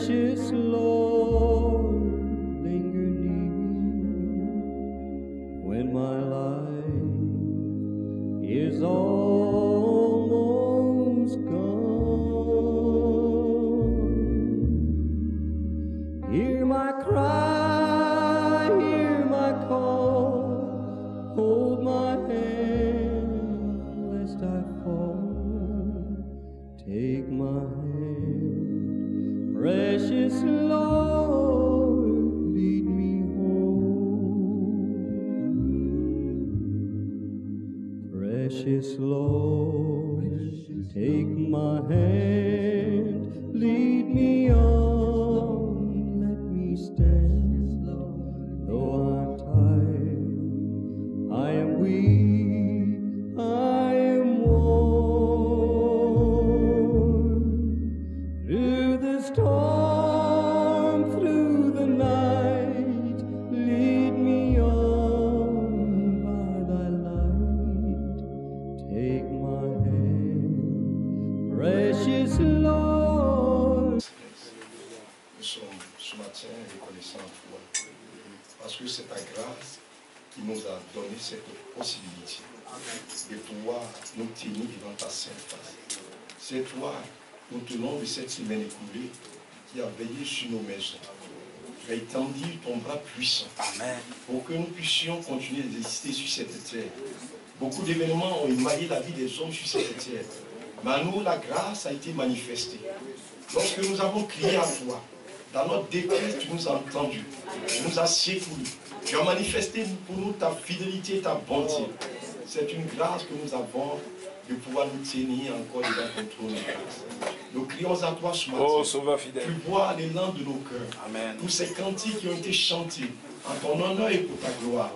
Precious Lord, linger near when my life is almost gone. Hear my cry, hear my call, hold my hand lest I fall. Take my hand, precious Lord, lead me home. Precious Lord, take my hand, lead me on, let me stand. Though I'm tired, I am weak, I am worn. Through the storm, through the night, lead me on by thy light. Take my hand, precious Lord. Nous sommes ce matin reconnaissants à toi, parce que c'est ta grâce qui nous a donné cette possibilité de pouvoir nous tenir devant ta sainte face. C'est toi, nous tenons de cette semaine écoulée, qui a veillé sur nos maisons. Tu as étendu ton bras puissant. Amen. Pour que nous puissions continuer d'exister sur cette terre. Beaucoup d'événements ont émaillé la vie des hommes sur cette terre. Mais à nous, la grâce a été manifestée. Lorsque nous avons crié à toi, dans notre détresse, tu nous as entendus, tu nous as secourus, tu as manifesté pour nous ta fidélité et ta bonté. C'est une grâce que nous avons de pouvoir nous tenir encore devant ton trône de grâce. Nous crions à toi ce matin. Oh, Sauveur fidèle. Tu vois l'élan de nos cœurs. Amen. Tous ces cantiques qui ont été chantés en ton honneur et pour ta gloire.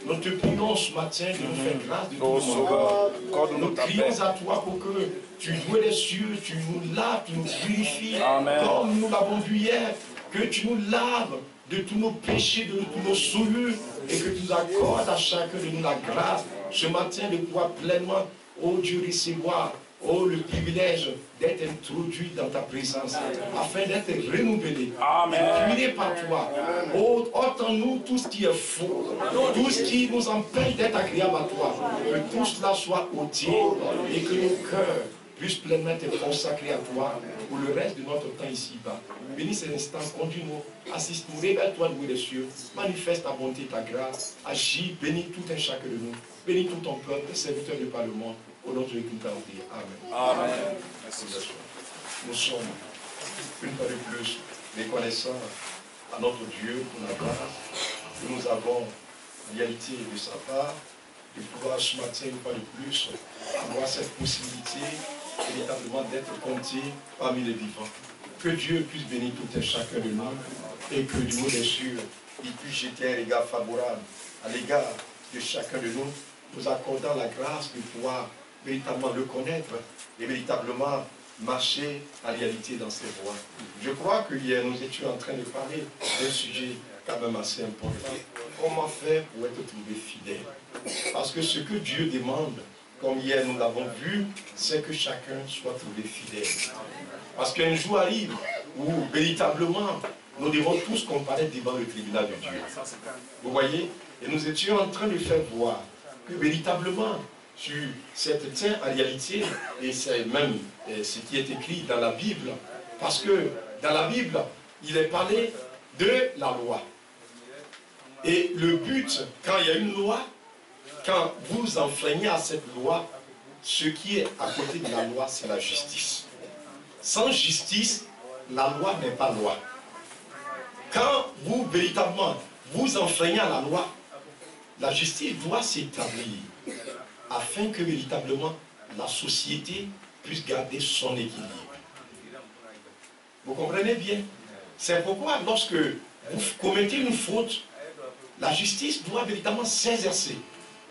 Nous te prions ce matin de nous faire grâce de Oh, tout le Sauveur, monde. Nous crions à toi pour que tu joues les cieux, tu nous laves, tu nous purifies. Amen. Comme nous l'avons vu hier, que tu nous laves de tous nos péchés, de tous nos souillures, et que tu nous accordes à chacun de nous la grâce ce matin de pouvoir pleinement, oh Dieu, recevoir, oh le privilège d'être introduit dans ta présence, afin d'être renouvelé, puré par toi. Oh, ôte en nous tout ce qui est faux, tout ce qui nous empêche d'être agréable à toi, que tout cela soit ôté et que nos cœurs puissent pleinement être consacrés à toi pour le reste de notre temps ici-bas. Bénis cet instant, conduis-nous, assiste-nous, révèle-toi louer les cieux, manifeste ta bonté, ta grâce, agis, bénis tout un chacun de nous, bénis tout ton peuple, serviteur de par le monde, au nom de Jésus nous t'en dire. Amen. Amen. Merci. Nous sommes une fois de plus reconnaissants à notre Dieu pour la grâce que nous avons en réalité de sa part, de pouvoir ce matin une fois de plus avoir cette possibilité véritablement d'être compté parmi les vivants. Que Dieu puisse bénir tout un chacun de nous et que du haut des cieux, il puisse jeter un regard favorable à l'égard de chacun de nous, nous accordant la grâce de pouvoir véritablement le connaître et véritablement marcher en réalité dans ses voies. Je crois que hier nous étions en train de parler d'un sujet quand même assez important. Comment faire pour être trouvé fidèle? Parce que ce que Dieu demande, comme hier nous l'avons vu, c'est que chacun soit trouvé fidèle. Parce qu'un jour arrive où véritablement nous devons tous comparaître devant le tribunal de Dieu. Vous voyez? Et nous étions en train de faire voir que véritablement sur cette terre en réalité, et c'est même ce qui est écrit dans la Bible, parce que dans la Bible, il est parlé de la loi. Et le but, quand il y a une loi, quand vous enfreignez à cette loi, ce qui est à côté de la loi, c'est la justice. Sans justice, la loi n'est pas loi. Quand vous, véritablement, vous enfreignez à la loi, la justice doit s'établir afin que, véritablement, la société puisse garder son équilibre. Vous comprenez bien? C'est pourquoi, lorsque vous commettez une faute, la justice doit véritablement s'exercer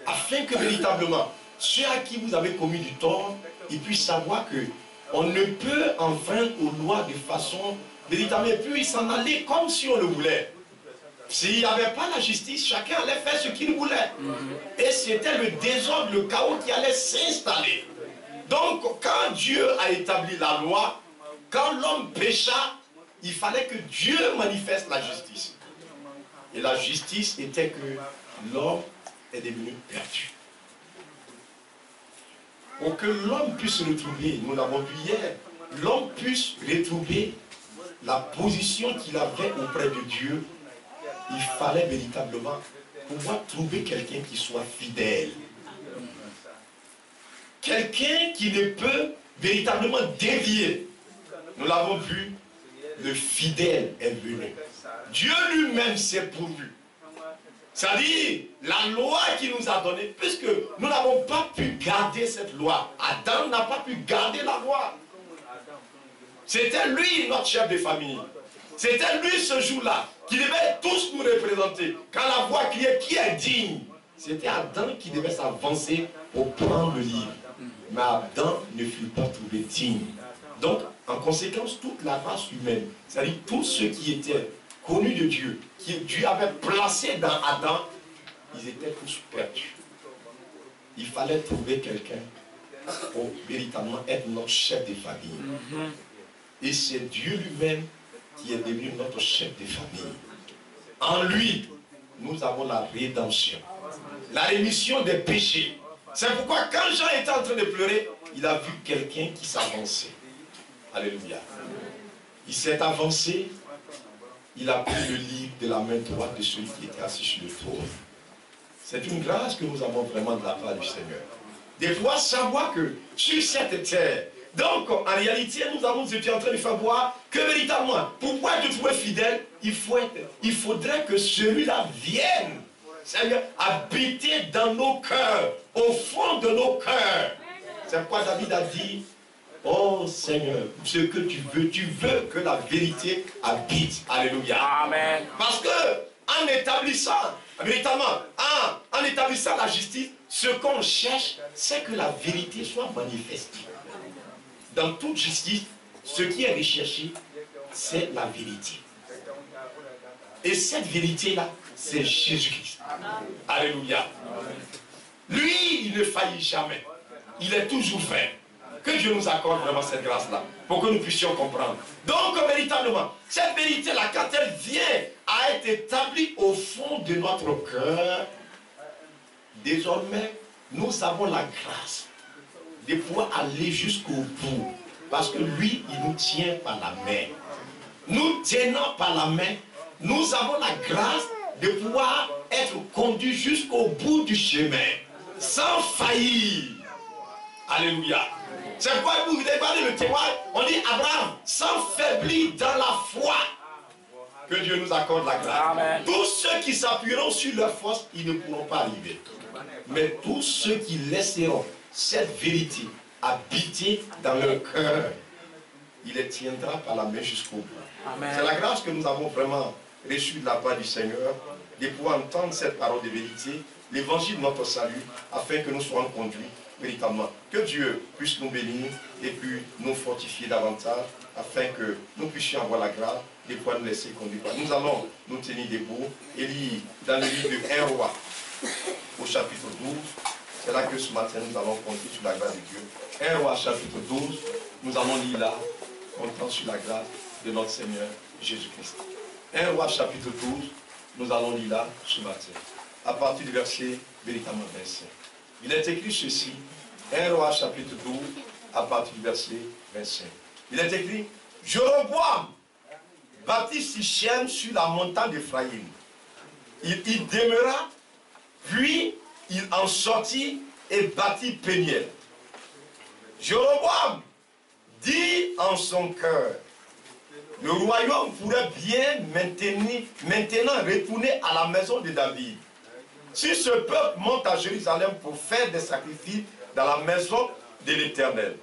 afin que, véritablement, ceux à qui vous avez commis du tort, ils puissent savoir que on ne peut enfreindre aux lois de façon véritablement, et puis s'en aller comme si on le voulait. S'il n'y avait pas la justice, chacun allait faire ce qu'il voulait. Et c'était le désordre, le chaos qui allait s'installer. Donc, quand Dieu a établi la loi, quand l'homme pécha, il fallait que Dieu manifeste la justice. Et la justice était que l'homme est devenu perdu. Pour que l'homme puisse retrouver, nous l'avons vu hier, l'homme puisse retrouver la position qu'il avait auprès de Dieu, il fallait véritablement pouvoir trouver quelqu'un qui soit fidèle. Quelqu'un qui ne peut véritablement dévier. Nous l'avons vu, le fidèle est venu. Dieu lui-même s'est pourvu. C'est-à-dire, la loi qu'il nous a donnée, puisque nous n'avons pas pu garder cette loi. Adam n'a pas pu garder la loi. C'était lui notre chef de famille. C'était lui ce jour-là qui devait tous nous représenter. Quand la voix criait qui est digne, c'était Adam qui devait s'avancer pour prendre le livre. Mais Adam ne fut pas trouvé digne. Donc, en conséquence, toute la race humaine, c'est-à-dire tous ceux qui étaient connus de Dieu, qui Dieu avait placé dans Adam, ils étaient tous perdus. Il fallait trouver quelqu'un pour véritablement être notre chef de famille. Et c'est Dieu lui-même qui est devenu notre chef de famille. En lui, nous avons la rédemption, la rémission des péchés. C'est pourquoi quand Jean était en train de pleurer, il a vu quelqu'un qui s'avançait. Alléluia. Il s'est avancé, il a pris le livre de la main droite de celui qui était assis sur le trône. C'est une grâce que nous avons vraiment de la part du Seigneur. De pouvoir savoir que sur cette terre, donc en réalité, nous étions en train de faire voir que véritablement, pour être trouvé fidèle, il faudrait que celui-là vienne, Seigneur, habiter dans nos cœurs, au fond de nos cœurs. C'est pourquoi David a dit, oh Seigneur, ce que tu veux que la vérité habite. Alléluia. Amen. Parce que en établissant, véritablement, en établissant la justice, ce qu'on cherche, c'est que la vérité soit manifestée. Dans toute justice, ce qui est recherché, c'est la vérité. Et cette vérité-là, c'est Jésus-Christ. Alléluia. Lui, il ne faillit jamais. Il est toujours vrai. Que Dieu nous accorde vraiment cette grâce-là, pour que nous puissions comprendre. Donc, véritablement, cette vérité-là, quand elle vient à être établie au fond de notre cœur, désormais, nous avons la grâce de pouvoir aller jusqu'au bout. Parce que lui, il nous tient par la main. Nous tenant par la main, nous avons la grâce de pouvoir être conduits jusqu'au bout du chemin, sans faillir. Alléluia. C'est pourquoi vous regardez le témoignage, on dit Abraham, sans faiblir dans la foi. Que Dieu nous accorde la grâce. Amen. Tous ceux qui s'appuieront sur leur force, ils ne pourront pas arriver. Mais tous ceux qui laisseront cette vérité habiter dans leur cœur, il les tiendra par la main jusqu'au bout. C'est la grâce que nous avons vraiment reçue de la part du Seigneur, de pouvoir entendre cette parole de vérité, l'évangile de notre salut, afin que nous soyons conduits véritablement. Que Dieu puisse nous bénir et puis nous fortifier davantage, afin que nous puissions avoir la grâce de pouvoir nous laisser conduire. Nous allons nous tenir debout et lire dans le livre de 1 Roi, au chapitre 12. C'est là que ce matin nous allons compter sur la grâce de Dieu. 1 Roi chapitre 12, nous allons lire là, comptant sur la grâce de notre Seigneur Jésus-Christ. 1 Roi chapitre 12, nous allons lire là ce matin, à partir du verset véritablement 25. Il est écrit ceci, 1 Roi chapitre 12, à partir du verset 25. Il est écrit, Jéroboam bâtit Sichem sur la montagne d'Éphraïm. Il y demeura, puis il en sortit et bâtit Péniel. Jéroboam dit en son cœur, le royaume pourrait bien maintenant retourner à la maison de David. Si ce peuple monte à Jérusalem pour faire des sacrifices dans la maison de l'Éternel,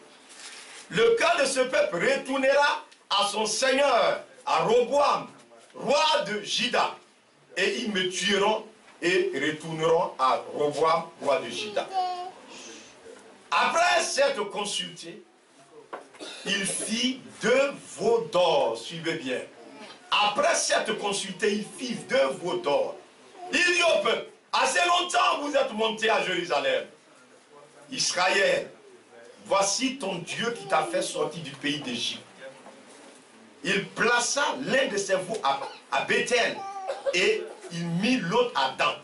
le cœur de ce peuple retournera à son seigneur, à Roboam, roi de Juda, et ils me tueront et retourneront à Roboam, roi de Juda. Après s'être consulté, il fit 2 veaux d'or, suivez bien. Après s'être consulté, il fit 2 veaux d'or. Il dit au peuple, assez longtemps vous êtes monté à Jérusalem. Israël, voici ton Dieu qui t'a fait sortir du pays d'Égypte. il plaça l'un de ses veaux à Bethel et il mit l'autre à Dan.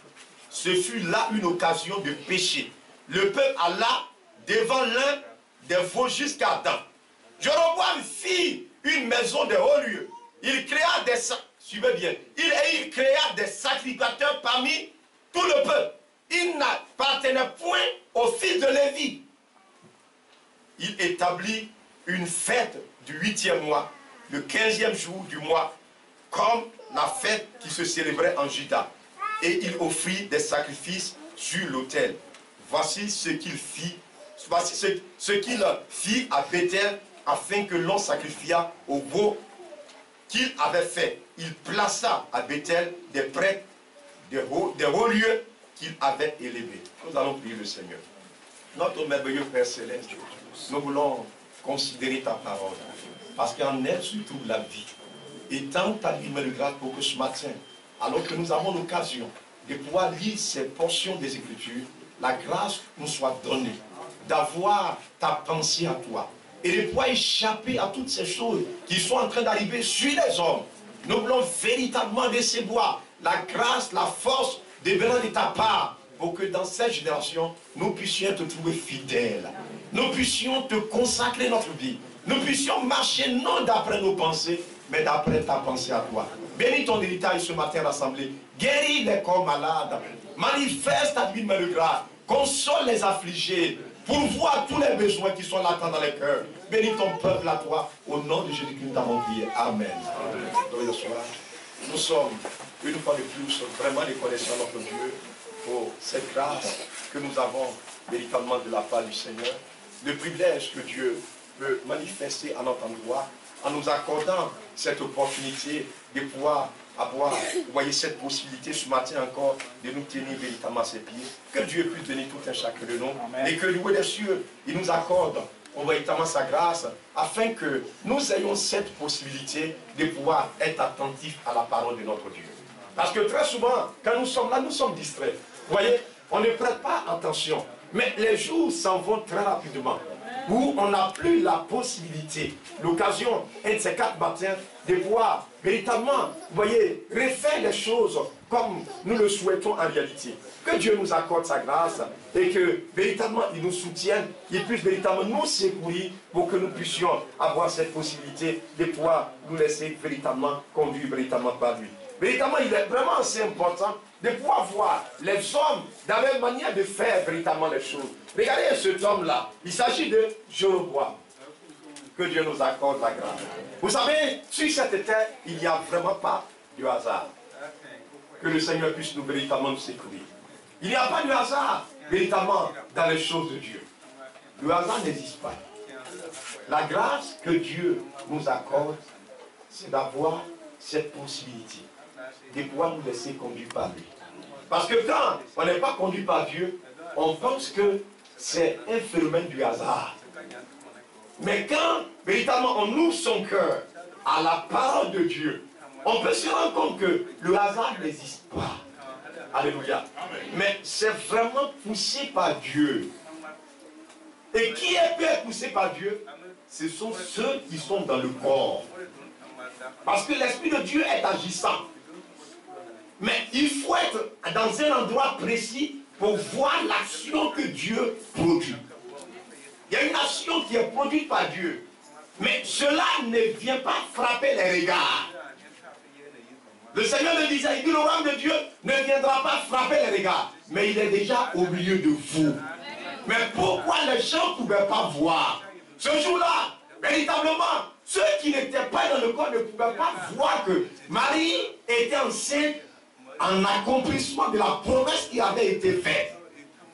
Ce fut là une occasion de péché. Le peuple alla devant l'un des veaux jusqu'à Dan. Jéroboam fit une maison de haut lieu. Il créa des suivez bien. Il créa des sacrificateurs parmi tout le peuple. Il n'appartenait point au fils de Lévi. Il établit une fête du 8e mois, le 15e jour du mois, comme la fête qui se célébrait en Juda. Et il offrit des sacrifices sur l'autel. Voici ce qu'il fit. Voici ce qu'il fit à Bethel, afin que l'on sacrifiât au veau qu'il avait fait. Il plaça à Bethel des prêtres des hauts lieux qu'il avait élevés. Nous allons prier le Seigneur. Notre merveilleux Père Céleste, nous voulons considérer ta parole, parce qu'en elle se trouve la vie. Et tant ta lumière de grâce pour que ce matin, alors que nous avons l'occasion de pouvoir lire ces portions des Écritures, la grâce nous soit donnée, d'avoir ta pensée à toi, et de pouvoir échapper à toutes ces choses qui sont en train d'arriver sur les hommes. Nous voulons véritablement recevoir la grâce, la force de venir de ta part, pour que dans cette génération, nous puissions te trouver fidèles. Nous puissions te consacrer notre vie. Nous puissions marcher non d'après nos pensées, mais d'après ta pensée à toi. Bénis ton héritage ce matin rassemblé. Guéris les corps malades. Manifeste ta vie de grâce. Console les affligés. Pourvois tous les besoins qui sont latents dans les cœurs. Bénis ton peuple à toi. Au nom de Jésus-Christ, nous t'avons prié. Amen. Nous sommes, une fois de plus, vraiment reconnaissants à notre Dieu pour cette grâce que nous avons véritablement de la part du Seigneur. Le privilège que Dieu peut manifester à notre endroit en nous accordant cette opportunité de pouvoir avoir, vous voyez, cette possibilité ce matin encore de nous tenir véritablement à ses pieds. Que Dieu puisse donner tout un chacun de nous. Amen. Et que loué des cieux, il nous accorde véritablement sa grâce afin que nous ayons cette possibilité de pouvoir être attentifs à la parole de notre Dieu. Parce que très souvent, quand nous sommes là, nous sommes distraits. Vous voyez, on ne prête pas attention. Mais les jours s'en vont très rapidement, où on n'a plus la possibilité, l'occasion, un de ces 4 matins, de pouvoir véritablement, vous voyez, refaire les choses comme nous le souhaitons en réalité. Que Dieu nous accorde sa grâce et que véritablement il nous soutienne, il puisse véritablement nous secourir pour que nous puissions avoir cette possibilité de pouvoir nous laisser véritablement conduire véritablement par lui. Véritablement, il est vraiment assez important de pouvoir voir les hommes dans leur manière de faire véritablement les choses. Regardez cet homme-là, il s'agit de Jéroboam. Que Dieu nous accorde la grâce. Vous savez, sur cette terre, il n'y a vraiment pas de hasard. Que le Seigneur puisse nous véritablement nous secourir. Il n'y a pas de hasard véritablement dans les choses de Dieu. Le hasard n'existe pas. La grâce que Dieu nous accorde, c'est d'avoir cette possibilité de pouvoir nous laisser conduire par lui. Parce que quand on n'est pas conduit par Dieu, on pense que c'est un phénomène du hasard. Mais quand véritablement on ouvre son cœur à la parole de Dieu, on peut se rendre compte que le hasard n'existe pas. Alléluia. Mais c'est vraiment poussé par Dieu. Et qui peut être poussé par Dieu? Ce sont ceux qui sont dans le corps. Parce que l'Esprit de Dieu est agissant. Mais il faut être dans un endroit précis pour voir l'action que Dieu produit. Il y a une action qui est produite par Dieu. Mais cela ne vient pas frapper les regards. Le Seigneur le disait, il dit, le royaume de Dieu ne viendra pas frapper les regards. Mais il est déjà au milieu de vous. Mais pourquoi les gens ne pouvaient pas voir? Ce jour-là, véritablement, ceux qui n'étaient pas dans le corps ne pouvaient pas voir que Marie était enceinte en accomplissement de la promesse qui avait été faite.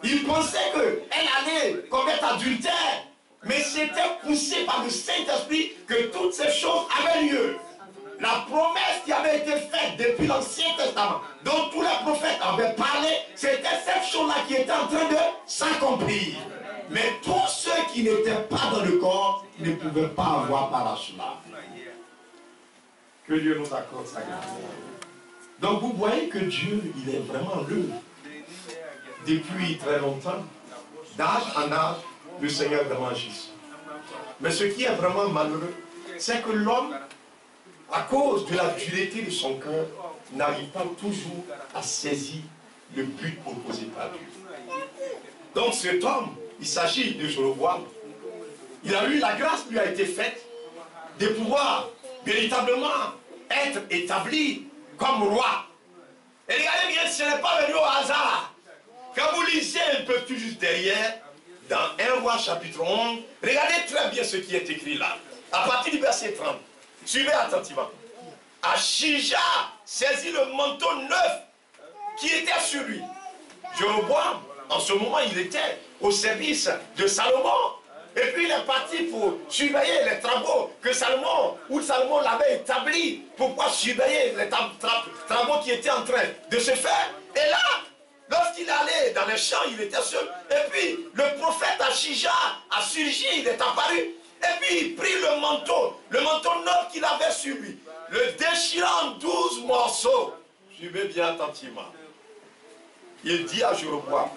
Ils pensaient qu'elle allait commettre adultère, mais c'était poussé par le Saint-Esprit que toutes ces choses avaient lieu. La promesse qui avait été faite depuis l'Ancien Testament, dont tous les prophètes avaient parlé, c'était cette chose-là qui était en train de s'accomplir. Mais tous ceux qui n'étaient pas dans le corps ne pouvaient pas avoir par cela. Que Dieu nous accorde sa grâce. Donc vous voyez que Dieu, il est vraiment l'œuvre. Depuis très longtemps, d'âge en âge, le Seigneur vraiment agit. Mais ce qui est vraiment malheureux, c'est que l'homme à cause de la dureté de son cœur, n'arrive pas toujours à saisir le but proposé par Dieu. Donc cet homme, il s'agit de Jéroboam. Il a eu, la grâce lui a été faite de pouvoir véritablement être établi comme roi. Et regardez bien, ce n'est pas venu au hasard. Quand vous lisez un peu plus juste derrière, dans 1 Roi chapitre 11, regardez très bien ce qui est écrit là. À partir du verset 30, suivez attentivement. Achija saisit le manteau neuf qui était sur lui. Jéroboam, en ce moment, il était au service de Salomon. Et puis il est parti pour surveiller les travaux que Salomon l'avait établi pour pouvoir surveiller les travaux qui étaient en train de se faire. Et là, lorsqu'il allait dans les champs, il était seul. Et puis le prophète Achija a surgi, il est apparu. Et puis il prit le manteau neuf qu'il avait sur lui, le déchirant en 12 morceaux. Suivez bien attentivement. Il dit à Jéroboam,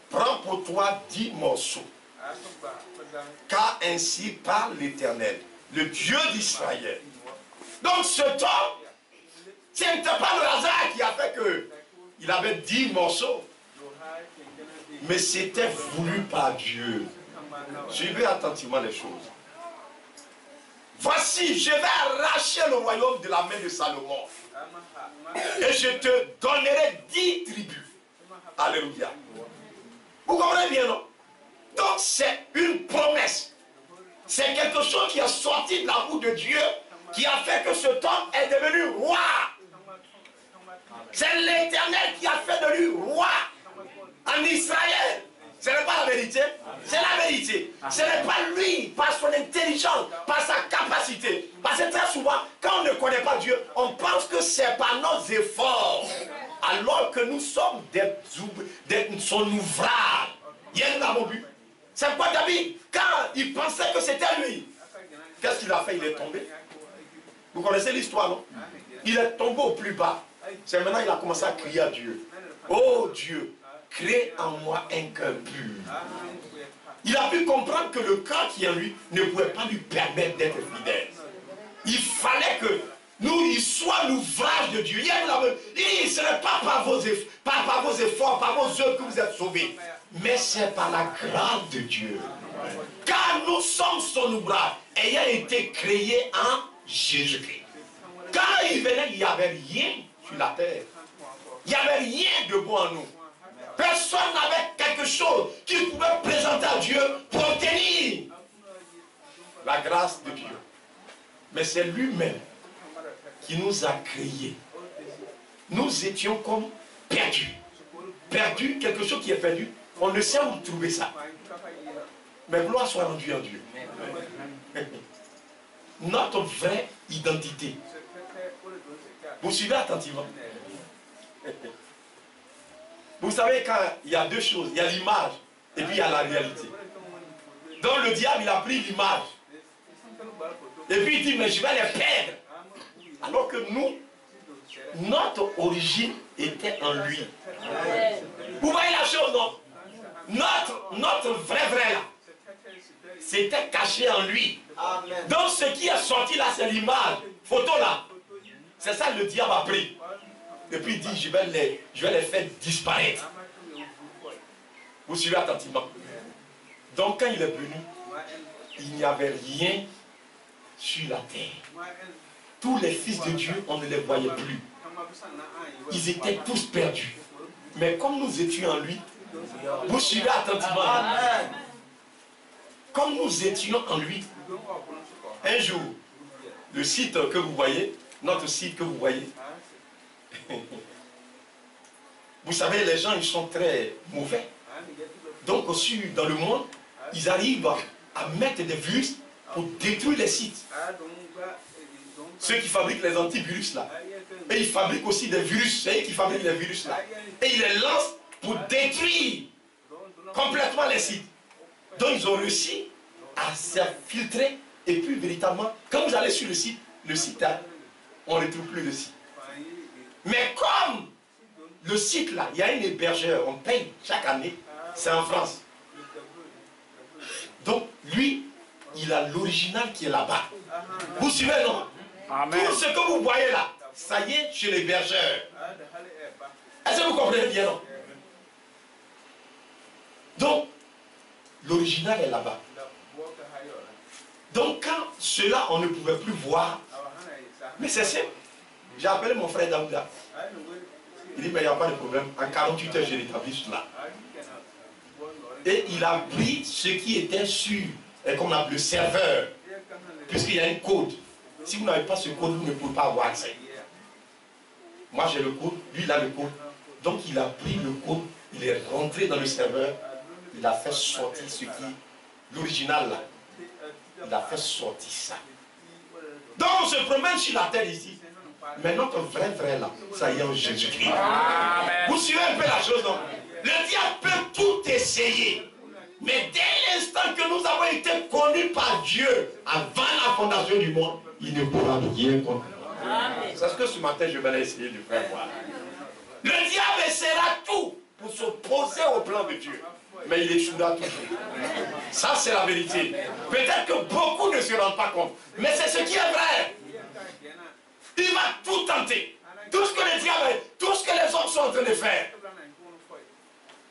prends pour toi 10 morceaux. Car ainsi parle l'Éternel, le Dieu d'Israël. Donc ce temps, ce n'était pas le hasard qui a fait qu'il avait 10 morceaux. Mais c'était voulu par Dieu. Suivez attentivement les choses. Voici, je vais arracher le royaume de la main de Salomon. Et je te donnerai 10 tribus. Alléluia. Vous comprenez bien, non? Donc c'est une promesse. C'est quelque chose qui est sorti de la bouche de Dieu, qui a fait que cet homme est devenu roi. C'est l'Éternel qui a fait de lui roi en Israël. Ce n'est pas la vérité, c'est la vérité. Ce n'est pas lui, par son intelligence, par sa capacité. Parce que très souvent, quand on ne connaît pas Dieu, on pense que c'est par nos efforts. Alors que nous sommes son ouvrage. Il y a un but. C'est quoi David? Quand il pensait que c'était lui, qu'est-ce qu'il a fait? Il est tombé. Vous connaissez l'histoire, non? Il est tombé au plus bas. C'est maintenant qu'il a commencé à crier à Dieu. Oh Dieu, crée en moi un cœur pur. Il a pu comprendre que le cœur qui est en lui ne pouvait pas lui permettre d'être fidèle. Il fallait que il soit l'ouvrage de Dieu. Il ce n'est pas par vos efforts, par vos œuvres que vous êtes sauvés. Mais c'est par la grâce de Dieu. Car nous sommes son ouvrage, ayant été créés en Jésus-Christ. Quand il venait, il n'y avait rien sur la terre. Il n'y avait rien de bon en nous. Personne n'avait quelque chose qu'il pouvait présenter à Dieu pour obtenir la grâce de Dieu. Mais c'est lui-même qui nous a créés. Nous étions comme perdus. Perdus, quelque chose qui est perdu, on ne sait où trouver ça. Mais gloire soit rendue à Dieu. Notre vraie identité. Vous suivez attentivement. Vous savez, quand il y a deux choses, il y a l'image et puis il y a la réalité. Donc le diable, il a pris l'image. Et puis il dit, mais je vais les perdre. Alors que nous, notre origine était en lui. Vous voyez la chose, non? Notre vrai là, c'était caché en lui. Donc ce qui est sorti là, c'est l'image, photo là. C'est ça le diable a pris. Et puis il dit, je vais les faire disparaître. Vous suivez attentivement. Donc quand il est venu, il n'y avait rien sur la terre. Tous les fils de Dieu, on ne les voyait plus. Ils étaient tous perdus. Mais comme nous étions en lui, vous suivez attentivement. Comme nous étions en lui, un jour, le site que vous voyez, notre site que vous voyez, vous savez, les gens, ils sont très mauvais. Donc aussi, dans le monde, ils arrivent à mettre des virus pour détruire les sites. Ceux qui fabriquent les antivirus là. Et ils fabriquent aussi des virus. C'est eux qui fabriquent les virus là. Et ils les lancent pour détruire complètement les sites. Donc ils ont réussi à s'infiltrer. Et puis véritablement, quand vous allez sur le site là, on ne retrouve plus le site. Mais comme le site là, il y a un hébergeur, on paye chaque année, c'est en France. Donc lui, il a l'original qui est là-bas. Vous suivez, non? Tout ce que vous voyez là, ça y est chez les bergers. Est-ce que vous comprenez bien, non? Donc, l'original est là-bas. Donc, quand cela, on ne pouvait plus voir, mais c'est simple. J'ai appelé mon frère Daouda. Il dit, mais il n'y a pas de problème. En 48 heures, je rétablis cela. Et il a pris ce qui était sur, comme on appelle le serveur, puisqu'il y a un code. Si vous n'avez pas ce code, vous ne pouvez pas avoir accès. Moi, j'ai le code, lui, il a le code. Donc, il a pris le code, il est rentré dans le serveur, il a fait sortir ce qui, l'original là. Il a fait sortir ça. Donc, on se promène sur la terre ici. Mais notre vrai là, ça y est en Jésus-Christ. Vous suivez un peu la chose, non? Le diable peut tout essayer. Mais dès l'instant que nous avons été connus par Dieu, avant la fondation du monde, il ne pourra rien contre nous. C'est ce que ce matin je vais essayer de faire voir. Le diable essaiera tout pour s'opposer au plan de Dieu. Mais il échouera toujours. Ça, c'est la vérité. Peut-être que beaucoup ne se rendent pas compte. Mais c'est ce qui est vrai. Il va tout tenter. Tout ce que le diable, tout ce que les hommes sont en train de faire.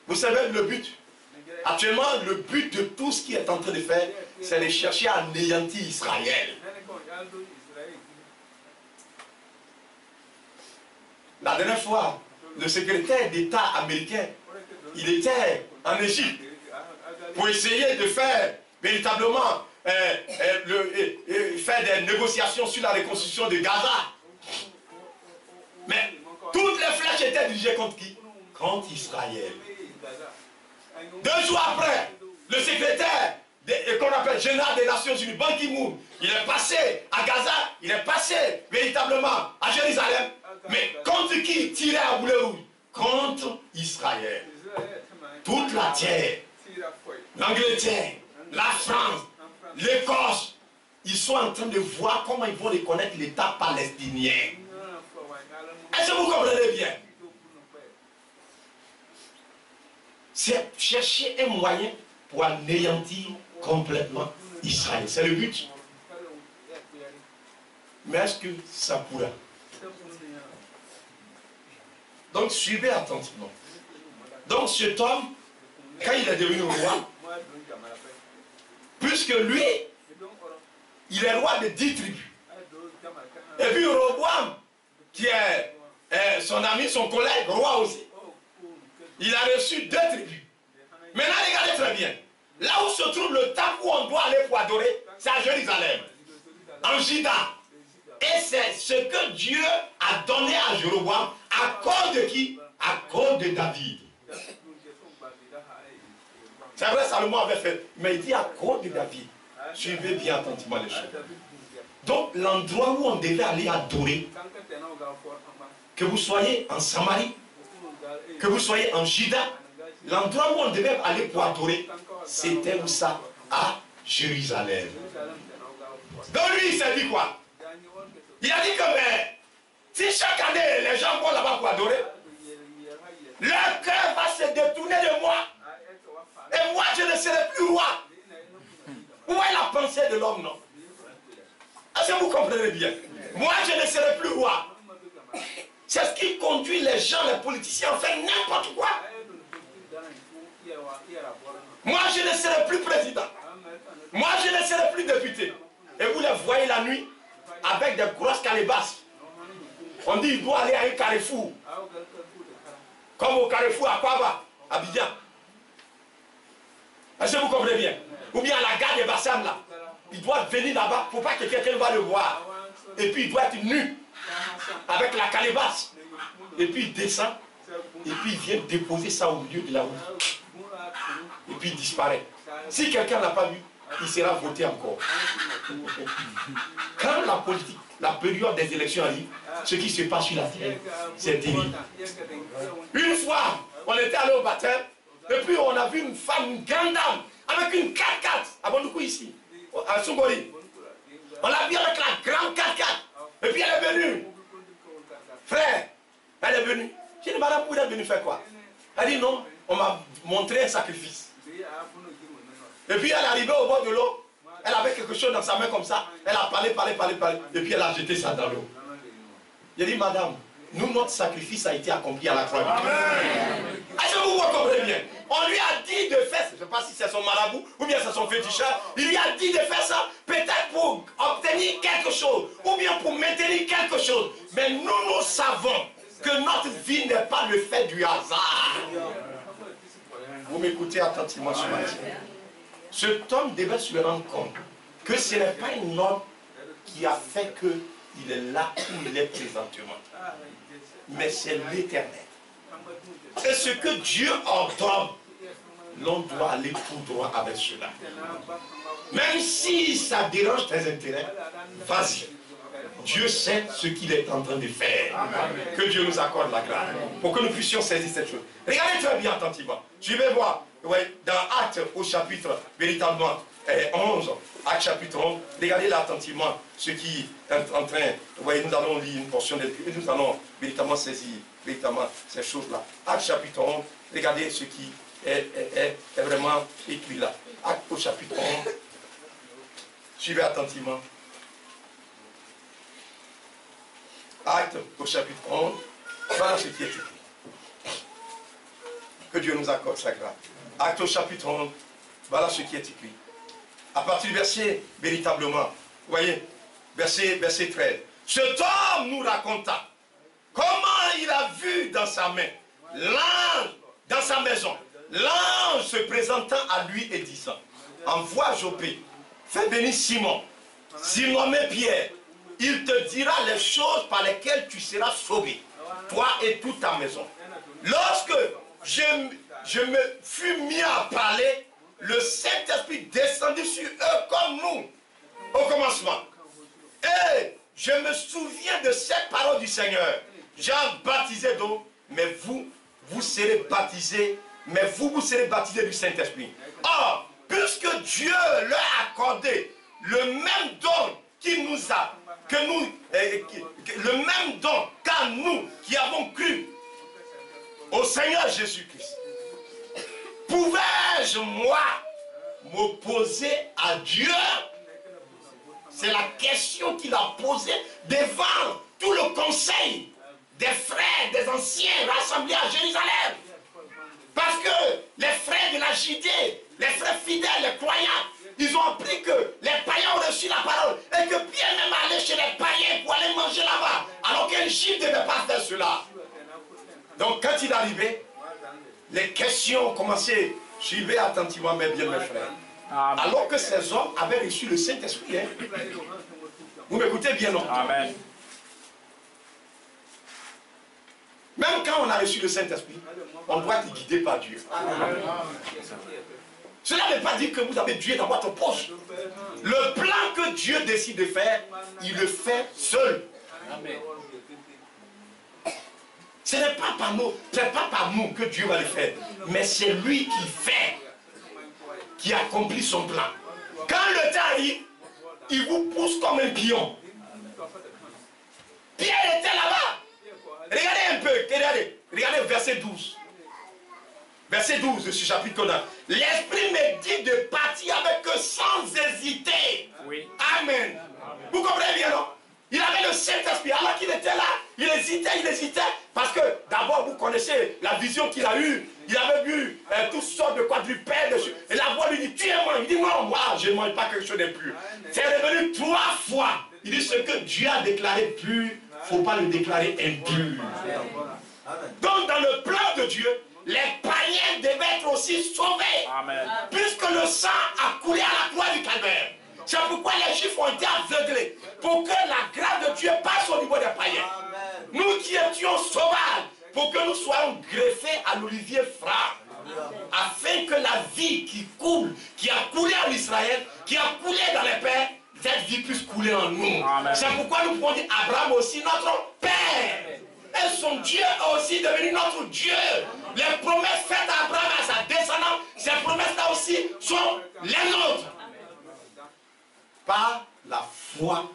Vous savez le but? Actuellement, le but de tout ce qu'il est en train de faire, c'est de chercher à anéantir Israël. La dernière fois, le secrétaire d'État américain, il était en Égypte pour essayer de faire véritablement faire des négociations sur la reconstruction de Gaza. Mais toutes les flèches étaient dirigées contre qui? Contre Israël. 2 jours après, le secrétaire qu'on appelle général des Nations Unies, Ban Ki-moon, il est passé à Gaza, il est passé véritablement à Jérusalem. Mais contre qui il tirait à boulet rouge? Contre Israël. Toute la terre, l'Angleterre, la France, l'Écosse, ils sont en train de voir comment ils vont reconnaître l'État palestinien. Est-ce que vous comprenez bien? C'est chercher un moyen pour anéantir complètement Israël. C'est le but. Mais est-ce que ça pourra? Donc suivez attentivement. Donc cet homme, quand il est devenu roi, puisque lui, il est roi de 10 tribus. Et puis Roboam, qui est son ami, son collègue, roi aussi, il a reçu 2 tribus. Maintenant, regardez très bien. Là où se trouve le temple où on doit aller pour adorer, c'est à Jérusalem, en Juda. Et c'est ce que Dieu a donné à Jéroboam à cause de qui? À cause de David. C'est vrai, Salomon avait fait, mais il dit à cause de David. Suivez bien attentivement les choses. Donc, l'endroit où on devait aller adorer, que vous soyez en Samarie, que vous soyez en Juda, l'endroit où on devait aller pour adorer, c'était où ça? À Jérusalem. Donc lui, il s'est dit quoi? Il a dit que mais, si chaque année les gens vont là-bas pour adorer, leur cœur va se détourner de moi. Et moi, je ne serai plus roi. Où est la pensée de l'homme, non? Est-ce que vous comprenez bien? Moi, je ne serai plus roi. C'est ce qui conduit les gens, les politiciens, à faire n'importe quoi. Moi, je ne serai plus président. Moi, je ne serai plus député. Et vous les voyez la nuit avec des grosses calebasses. On dit qu'il doit aller à un carrefour. Comme au carrefour à Kwaba, à Abidjan. Est-ce que vous comprenez bien? Ou bien à la gare de Bassam là. Il doit venir là-bas pour pas que quelqu'un va le voir. Et puis il doit être nu. Avec la calebasse. Et puis il descend. Et puis il vient déposer ça au milieu de la route. Et puis il disparaît. Si quelqu'un n'a pas vu, il sera voté encore. Quand la politique, la période des élections arrive, ce qui se passe sur la terre, c'est terrible. Une fois, on était allé au baptême, et puis on a vu une femme, une grande dame, avec une 4x4, à Bondoukou ici, à Songori. On l'a vu avec la grande 4x4, et puis elle est venue. Frère, elle est venue. J'ai dit, madame, vous êtes venue faire quoi? Elle dit, non, on m'a montré un sacrifice. Et puis elle est arrivée au bord de l'eau. Elle avait quelque chose dans sa main comme ça. Elle a parlé. Et puis elle a jeté ça dans l'eau. Il a dit, madame, nous, notre sacrifice a été accompli à la croix. Est-ce que vous comprenez bien? On lui a dit de faire, je ne sais pas si c'est son marabout ou bien c'est son féticheur, il lui a dit de faire ça peut-être pour obtenir quelque chose ou bien pour maintenir quelque chose. Mais nous savons que notre vie n'est pas le fait du hasard. Vous m'écoutez attentivement ce matin. Cet homme devait se rendre compte que ce n'est pas un homme qui a fait qu'il est là où il est présentement. Mais c'est l'Éternel. Et ce que Dieu ordonne, l'on doit aller tout droit avec cela. Même si ça dérange tes intérêts, vas-y. Dieu sait ce qu'il est en train de faire. Que Dieu nous accorde la grâce pour que nous puissions saisir cette chose. Regardez très bien attentivement. Je vais voir dans Actes au chapitre véritablement 11. Actes chapitre 11. Regardez là attentivement ce qui est en train. Vous voyez, nous allons lire une portion de l'Écriture et nous allons véritablement saisir véritablement ces choses-là. Actes chapitre 11. Regardez ce qui est vraiment écrit là. Actes au chapitre 11. Suivez attentivement. Actes au chapitre 11, voilà ce qui est écrit. Que Dieu nous accorde sa grâce. Actes au chapitre 11, voilà ce qui est écrit. À partir du verset, véritablement, vous voyez, verset 13. Cet homme nous raconta comment il a vu dans sa main l'ange, dans sa maison, l'ange se présentant à lui et disant, envoie Joppé, fais venir Simon, nommé Pierre. Il te dira les choses par lesquelles tu seras sauvé, toi et toute ta maison. Lorsque je me fus mis à parler, le Saint-Esprit descendit sur eux comme nous, au commencement. Et je me souviens de cette parole du Seigneur. Jean baptisé d'eau, mais vous serez baptisés, vous serez baptisés du Saint-Esprit. Or, puisque Dieu leur a accordé le même don qu'il nous a, le même don qu'à nous qui avons cru au Seigneur Jésus-Christ, pouvais-je moi m'opposer à Dieu? C'est la question qu'il a posée devant tout le conseil des frères, des anciens rassemblés à Jérusalem. Parce que les frères de la Judée, les frères fidèles, les croyants, ils ont appris que les païens ont reçu la parole et que Pierre même allait chez les païens pour aller manger là-bas, alors qu'un juif ne devait pas faire cela. Donc quand il arrivait, les questions ont commencé. Suivez attentivement mes bien mes frères. Amen. Alors que ces hommes avaient reçu le Saint-Esprit. Hein? Vous m'écoutez bien, non? Amen. Même quand on a reçu le Saint-Esprit, on doit être guidé par Dieu. Amen. Cela ne veut pas dire que vous avez Dieu dans votre poche. Le plan que Dieu décide de faire, il le fait seul. Amen. Ce n'est pas par nous que Dieu va le faire, mais c'est lui qui fait, qui accomplit son plan. Quand le temps arrive, il vous pousse comme un pion. Pierre était là-bas. Regardez un peu, regardez verset 12. Verset 12 de ce chapitre qu'on a. L'Esprit me dit de partir avec eux sans hésiter. Oui. Amen. Vous comprenez bien, non? Il avait le Saint-Esprit. Alors qu'il était là, il hésitait. Parce que d'abord, vous connaissez la vision qu'il a eue. Il avait vu toutes sortes de quadrupèdes. Et la voix lui dit, tu es moi. Il dit, non, moi, je ne mange pas quelque chose d'impur. C'est revenu 3 fois. Il dit, ce que Dieu a déclaré pur, il ne faut pas le déclarer impur. Donc, dans le plan de Dieu, les païens devaient être aussi sauvés. Amen. Puisque le sang a coulé à la croix du calvaire. C'est pourquoi les Juifs ont été aveuglés. Pour que la grâce de Dieu passe au niveau des païens. Amen. Nous qui étions sauvages, pour que nous soyons greffés à l'olivier franc. Afin que la vie qui coule, qui a coulé en Israël, qui a coulé dans les pères, cette vie puisse couler en nous. C'est pourquoi nous pouvons dire Abraham aussi notre Père. Et son Dieu est aussi devenu notre Dieu. Les promesses faites à Abraham et à sa descendance, ces promesses-là aussi sont les nôtres. Par la foi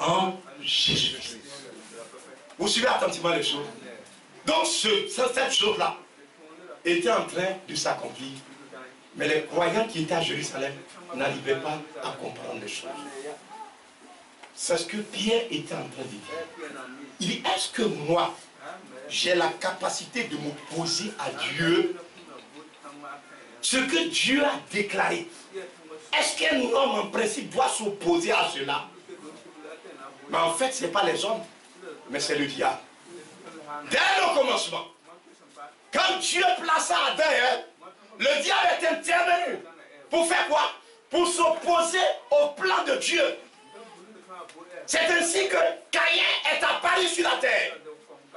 en Jésus-Christ. Vous suivez attentivement les choses. Donc cette chose-là était en train de s'accomplir Mais les croyants qui étaient à Jérusalem n'arrivaient pas à comprendre les choses. C'est ce que Pierre était en train de dire. Il dit, est-ce que moi, j'ai la capacité de m'opposer à Dieu? Ce que Dieu a déclaré. Est-ce qu'un homme en principe doit s'opposer à cela? Mais en fait, ce n'est pas les hommes, mais c'est le diable. Dès le commencement, quand Dieu plaça Adam et Ève, le diable est intervenu. Pour faire quoi? Pour s'opposer au plan de Dieu. C'est ainsi que Caïn est apparu sur la terre.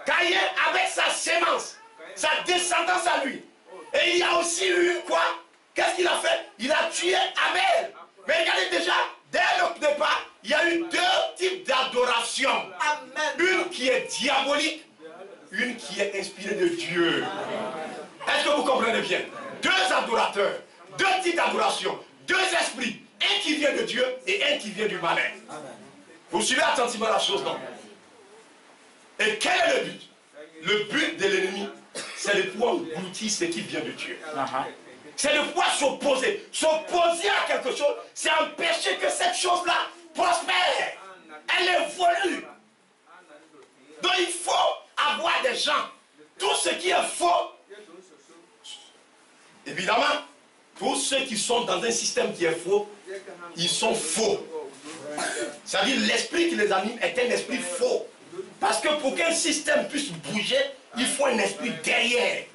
Caïn avec sa sémence, sa descendance à lui. Et il y a aussi eu quoi? Qu'est-ce qu'il a fait? Il a tué Abel. Mais regardez déjà, dès le départ, il y a eu deux types d'adoration. Une qui est diabolique, une qui est inspirée de Dieu. Est-ce que vous comprenez bien? Deux adorateurs, deux types d'adoration, deux esprits. Un qui vient de Dieu et un qui vient du malin. Vous suivez attentivement la chose, non? Et quel est le but? Le but de l'ennemi, c'est de pouvoir engloutir ce qui vient de Dieu. C'est de pouvoir s'opposer. S'opposer à quelque chose, c'est empêcher que cette chose-là prospère. Elle évolue. Donc il faut avoir des gens. Tout ce qui est faux, évidemment, tous ceux qui sont dans un système qui est faux, ils sont faux. C'est-à-dire l'esprit qui les anime est un esprit faux. Parce que pour qu'un système puisse bouger, il faut un esprit derrière.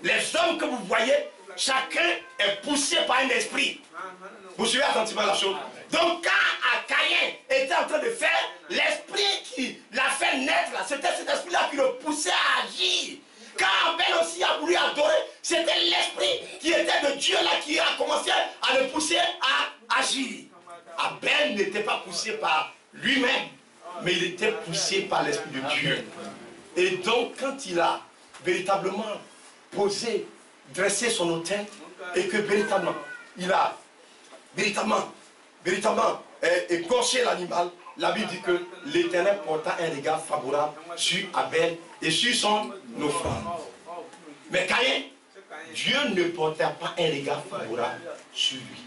Les hommes que vous voyez, chacun est poussé par un esprit. Vous suivez attentivement la chose. Donc quand Caïn était en train de faire, l'esprit qui l'a fait naître, c'était cet esprit-là qui le poussait à agir. Quand Abel aussi a voulu adorer, c'était l'esprit qui était de Dieu là qui a commencé à le pousser à agir. Abel n'était pas poussé par lui-même, mais il était poussé par l'esprit de Dieu. Et donc quand il a véritablement posé, dressé son autel, et que véritablement, il a véritablement écorché l'animal, la Bible dit que l'Éternel porta un regard favorable sur Abel et sur son offrande. Mais Caïn, Dieu ne porta pas un regard favorable sur lui.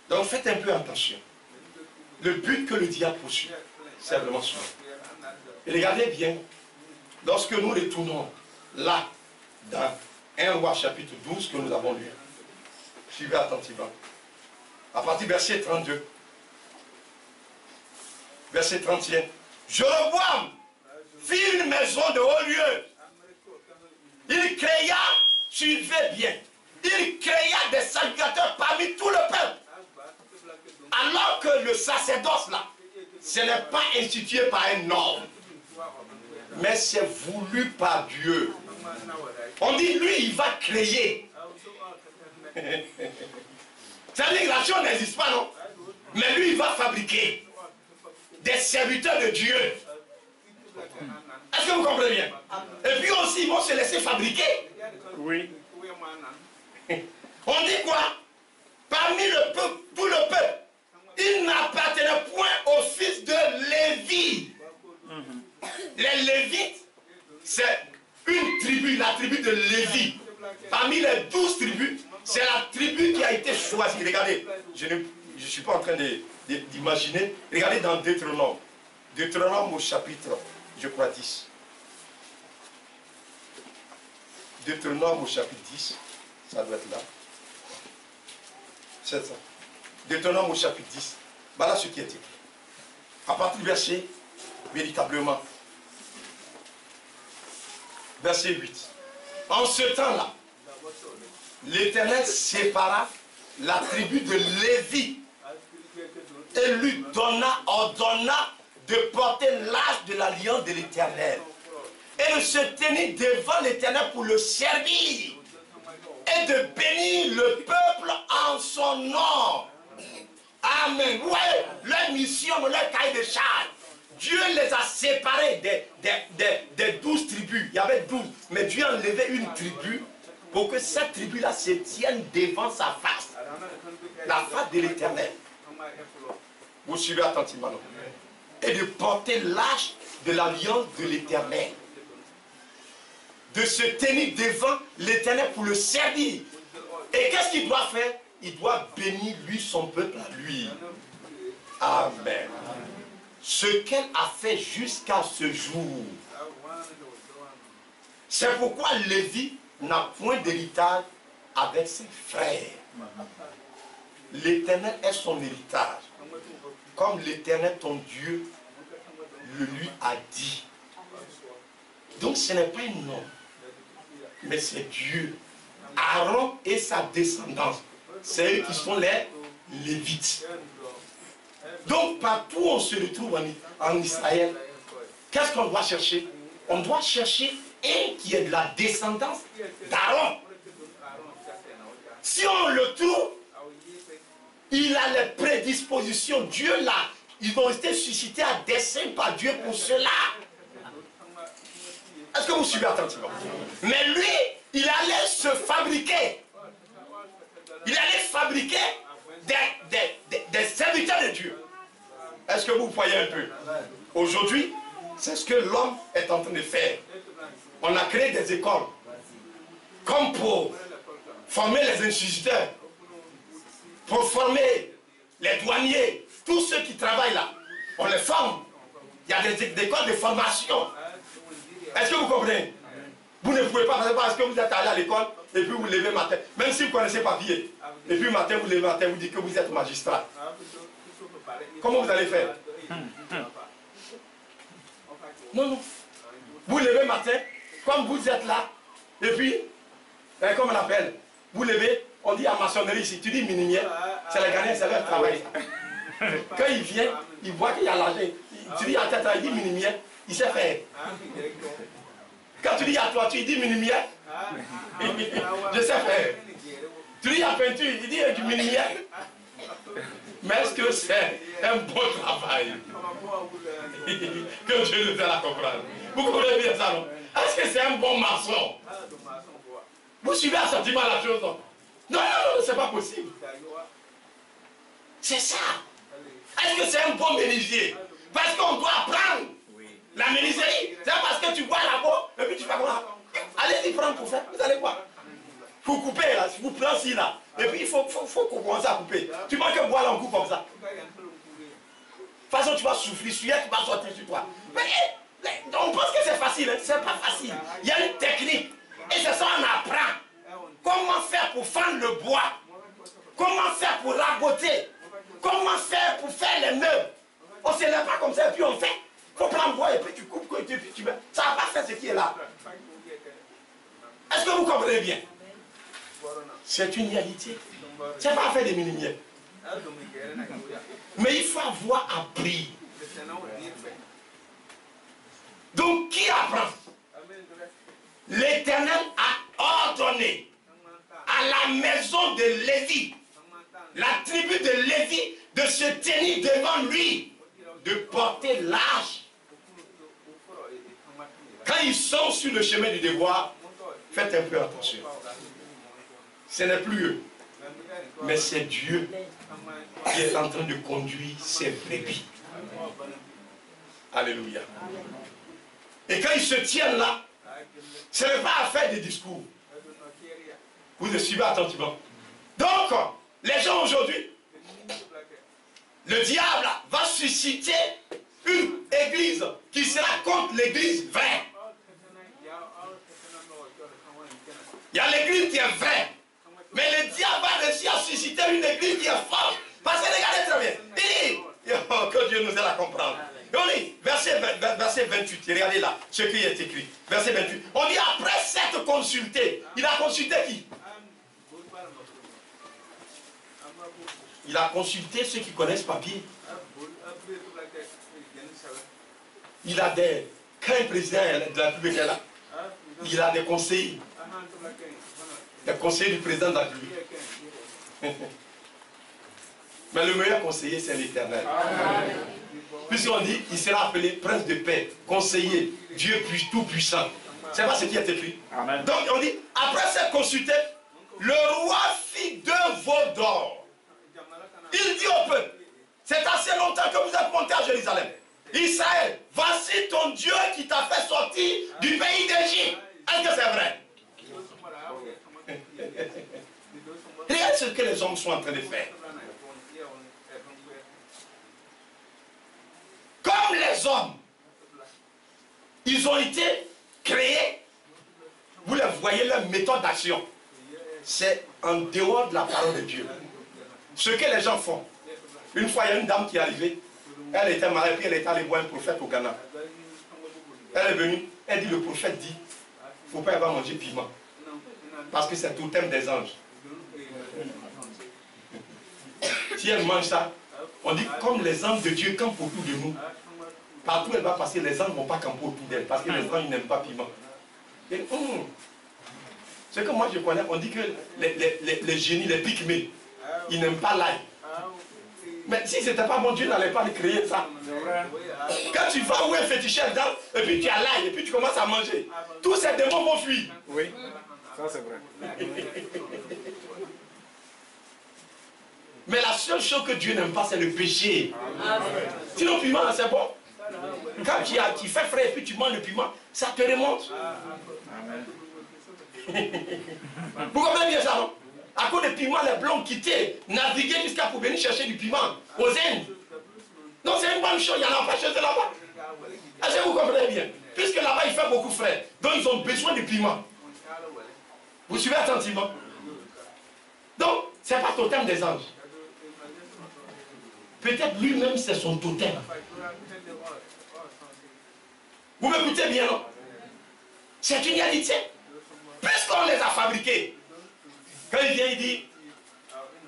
Donc faites un peu attention. Le but que le diable poursuit, c'est vraiment cela. Et regardez bien, lorsque nous retournons là, dans 1 Roi chapitre 12 que nous avons lu, suivez attentivement. À partir du verset 32, verset 31, Jéroboam fit une maison de haut lieu. Il créa, suivez bien, il créa des sacrificateurs parmi tout le peuple. Alors que le sacerdoce là, ce n'est pas institué par un homme, mais c'est voulu par Dieu. On dit, lui, il va créer. C'est-à-dire que la chose n'existe pas, non? Mais lui, il va fabriquer des serviteurs de Dieu. Est-ce que vous comprenez bien? Et puis aussi, ils vont se laisser fabriquer. Oui. On dit quoi? Parmi le peuple, tout le peuple, il n'appartenait point au fils de Lévi. Les Lévites, c'est une tribu, la tribu de Lévi. Parmi les 12 tribus, c'est la tribu qui a été choisie. Regardez, je ne suis pas en train d'imaginer. Regardez dans Deutéronome. Deutéronome au chapitre, je crois, 10. Deutéronome au chapitre 10. Ça doit être là. C'est ça. Deutéronome au chapitre 10. Voilà ce qui est écrit. À partir du verset, véritablement, verset 8. En ce temps-là, l'Éternel sépara la tribu de Lévi et lui ordonna de porter l'âge de l'alliance de l'Éternel et de se tenir devant l'Éternel pour le servir et de bénir le peuple en son nom. Amen. Vous voyez, leur mission, leur cahier de charge. Dieu les a séparés des 12 tribus. Il y avait 12. Mais Dieu a enlevé une tribu pour que cette tribu-là se tienne devant sa face. La face de l'Éternel. Vous suivez attentivement. Non? Et de porter l'arche de l'alliance de l'Éternel. de se tenir devant l'Éternel pour le servir. Et qu'est-ce qu'il doit faire? Il doit bénir lui, son peuple à lui. Amen. Ce qu'elle a fait jusqu'à ce jour. C'est pourquoi Lévi n'a point d'héritage avec ses frères. L'Éternel est son héritage. Comme l'Éternel, ton Dieu, le lui a dit. Donc ce n'est pas un homme, mais c'est Dieu. Aaron et sa descendance, c'est eux qui sont les Lévites. Donc partout où on se retrouve en Israël, qu'est-ce qu'on doit chercher? On doit chercher un qui est de la descendance d'Aaron. Si on le trouve, il a les prédispositions. Dieu l'a. Ils ont été suscités à dessein par Dieu pour cela. Est-ce que vous suivez attentivement? Mais lui, il allait se fabriquer. Il allait fabriquer des serviteurs de Dieu. Est-ce que vous voyez un peu? Aujourd'hui, c'est ce que l'homme est en train de faire. On a créé des écoles comme pour former les instituteurs, pour former les douaniers, tous ceux qui travaillent là. On les forme. Il y a des écoles de formation. Est-ce que vous comprenez? Vous ne pouvez pas, parce que vous êtes allé à l'école et puis vous levez matin, même si vous connaissez papier, et puis matin vous levez matin, vous dites que vous êtes magistrat. Comment vous allez faire? Non, non. Vous levez matin, comme vous êtes là, et puis, comment on l'appelle? Vous levez, on dit à maçonnerie ici, tu dis minimier, c'est les Ghanéens, c'est leur travail. Quand il vient, il voit qu'il y a l'argent, tu dis à tête, il dit minimier, il sait faire. Quand tu dis à toi, tu dis minimier, je sais faire. Tu dis à peinture, il dit du minimier. Mais est-ce que c'est un bon travail? Que Dieu nous aide à comprendre. Vous comprenez bien ça, non? Est-ce que c'est un bon maçon? Vous suivez un sentiment la chose, non? Non, non, non, c'est pas possible. C'est ça. Est-ce que c'est un bon menuisier? Parce qu'on doit apprendre la menuiserie. C'est parce que tu vois là-bas, et puis tu fais quoi? Allez-y prendre pour faire, vous allez voir. Vous coupez là, vous prenez ci là. Et puis il faut qu'on commence à couper. Tu vois que bois là, on coupe comme ça. De toute façon, tu vas souffrir, celui-là qui va sortir sur toi. Mais on pense que c'est facile, hein? C'est pas facile. Il y a une technique. Et c'est ça on apprend. Comment faire pour fendre le bois? Comment faire pour raboter? Comment faire pour faire les meubles? On ne se lève pas comme ça et puis on fait. Il faut prendre le bois et puis tu coupes et puis tu mets. Ça ne va pas faire ce qui est là. Est-ce que vous comprenez bien? C'est une réalité. Ce n'est pas faire des minimiers. Mais il faut avoir appris. Donc qui apprend? L'Éternel a ordonné à la maison de Lévi, la tribu de Lévi, de se tenir devant lui, de porter l'arche. Quand ils sont sur le chemin du devoir, faites un peu attention. Ce n'est plus eux, mais c'est Dieu qui est en train de conduire ses brebis. Alléluia. Et quand ils se tiennent là, ce n'est pas à faire des discours. Vous le suivez attentivement. Donc, les gens aujourd'hui, le diable va susciter une église qui sera contre l'église vraie. Il y a l'église qui est vraie. Mais le diable va réussir à susciter une église qui est forte. Parce que regardez très bien. Il dit, oh, que Dieu nous aide à comprendre. Et on dit, verset 28, regardez là, ce qui est écrit. Verset 28. On dit, après s'être consulté, il a consulté qui? Il a consulté ceux qui connaissent papier. Il a des... Quand un président de la République est là, il a des conseillers. Des conseillers du président de la République. Mais le meilleur conseiller, c'est l'Éternel. Puisqu'on dit, il sera appelé prince de paix, conseiller, Dieu tout-puissant. C'est pas ce qui est écrit. Amen. Donc on dit, après s'être consulté, le roi fit 2 veaux d'or. Il dit au peuple, c'est assez longtemps que vous êtes monté à Jérusalem. Israël, voici ton Dieu qui t'a fait sortir du pays d'Égypte. Est-ce que c'est vrai? Regarde ce que les hommes sont en train de faire. Comme les hommes, ils ont été créés, vous les voyez, leur méthode d'action, c'est en dehors de la parole de Dieu. Ce que les gens font. Une fois, il y a une dame qui est arrivée, elle était malade, puis elle est allée voir un prophète au Ghana. Elle est venue, elle dit, le prophète dit, il ne faut pas y avoir mangé piment. Parce que c'est le totem des anges. Si elle mange ça, on dit comme les anges de Dieu campent autour de nous. Partout où elle va passer, les anges ne vont pas camper autour d'elle. Parce que les anges n'aiment pas piment. Et, ce que moi je connais, on dit que les génies, les pygmées, ils n'aiment pas l'ail. Mais si ce n'était pas mon Dieu, n'allait pas créer ça. Quand tu vas où un féticheur dedans, et puis tu as l'ail, et puis tu commences à manger, tous ces démons vont fuir. Oui, ça c'est vrai. Mais la seule chose que Dieu n'aime pas, c'est le péché. Sinon, le piment, c'est bon. Quand tu fais frais et puis tu manges le piment, ça te remonte. Vous comprenez bien ça, non? À cause des piments, les blancs quittaient, naviguaient jusqu'à pour venir chercher du piment aux Indes. Donc c'est une bonne chose, il n'y en a pas chez eux là-bas. Est-ce que vous comprenez bien? Puisque là-bas il fait beaucoup frais, donc ils ont besoin de piment. Vous suivez attentivement? Donc, ce n'est pas totem des anges. Peut-être lui-même c'est son totem. Vous m'écoutez bien, non? C'est une réalité. Puisqu'on les a fabriqués. Quand il vient, il dit,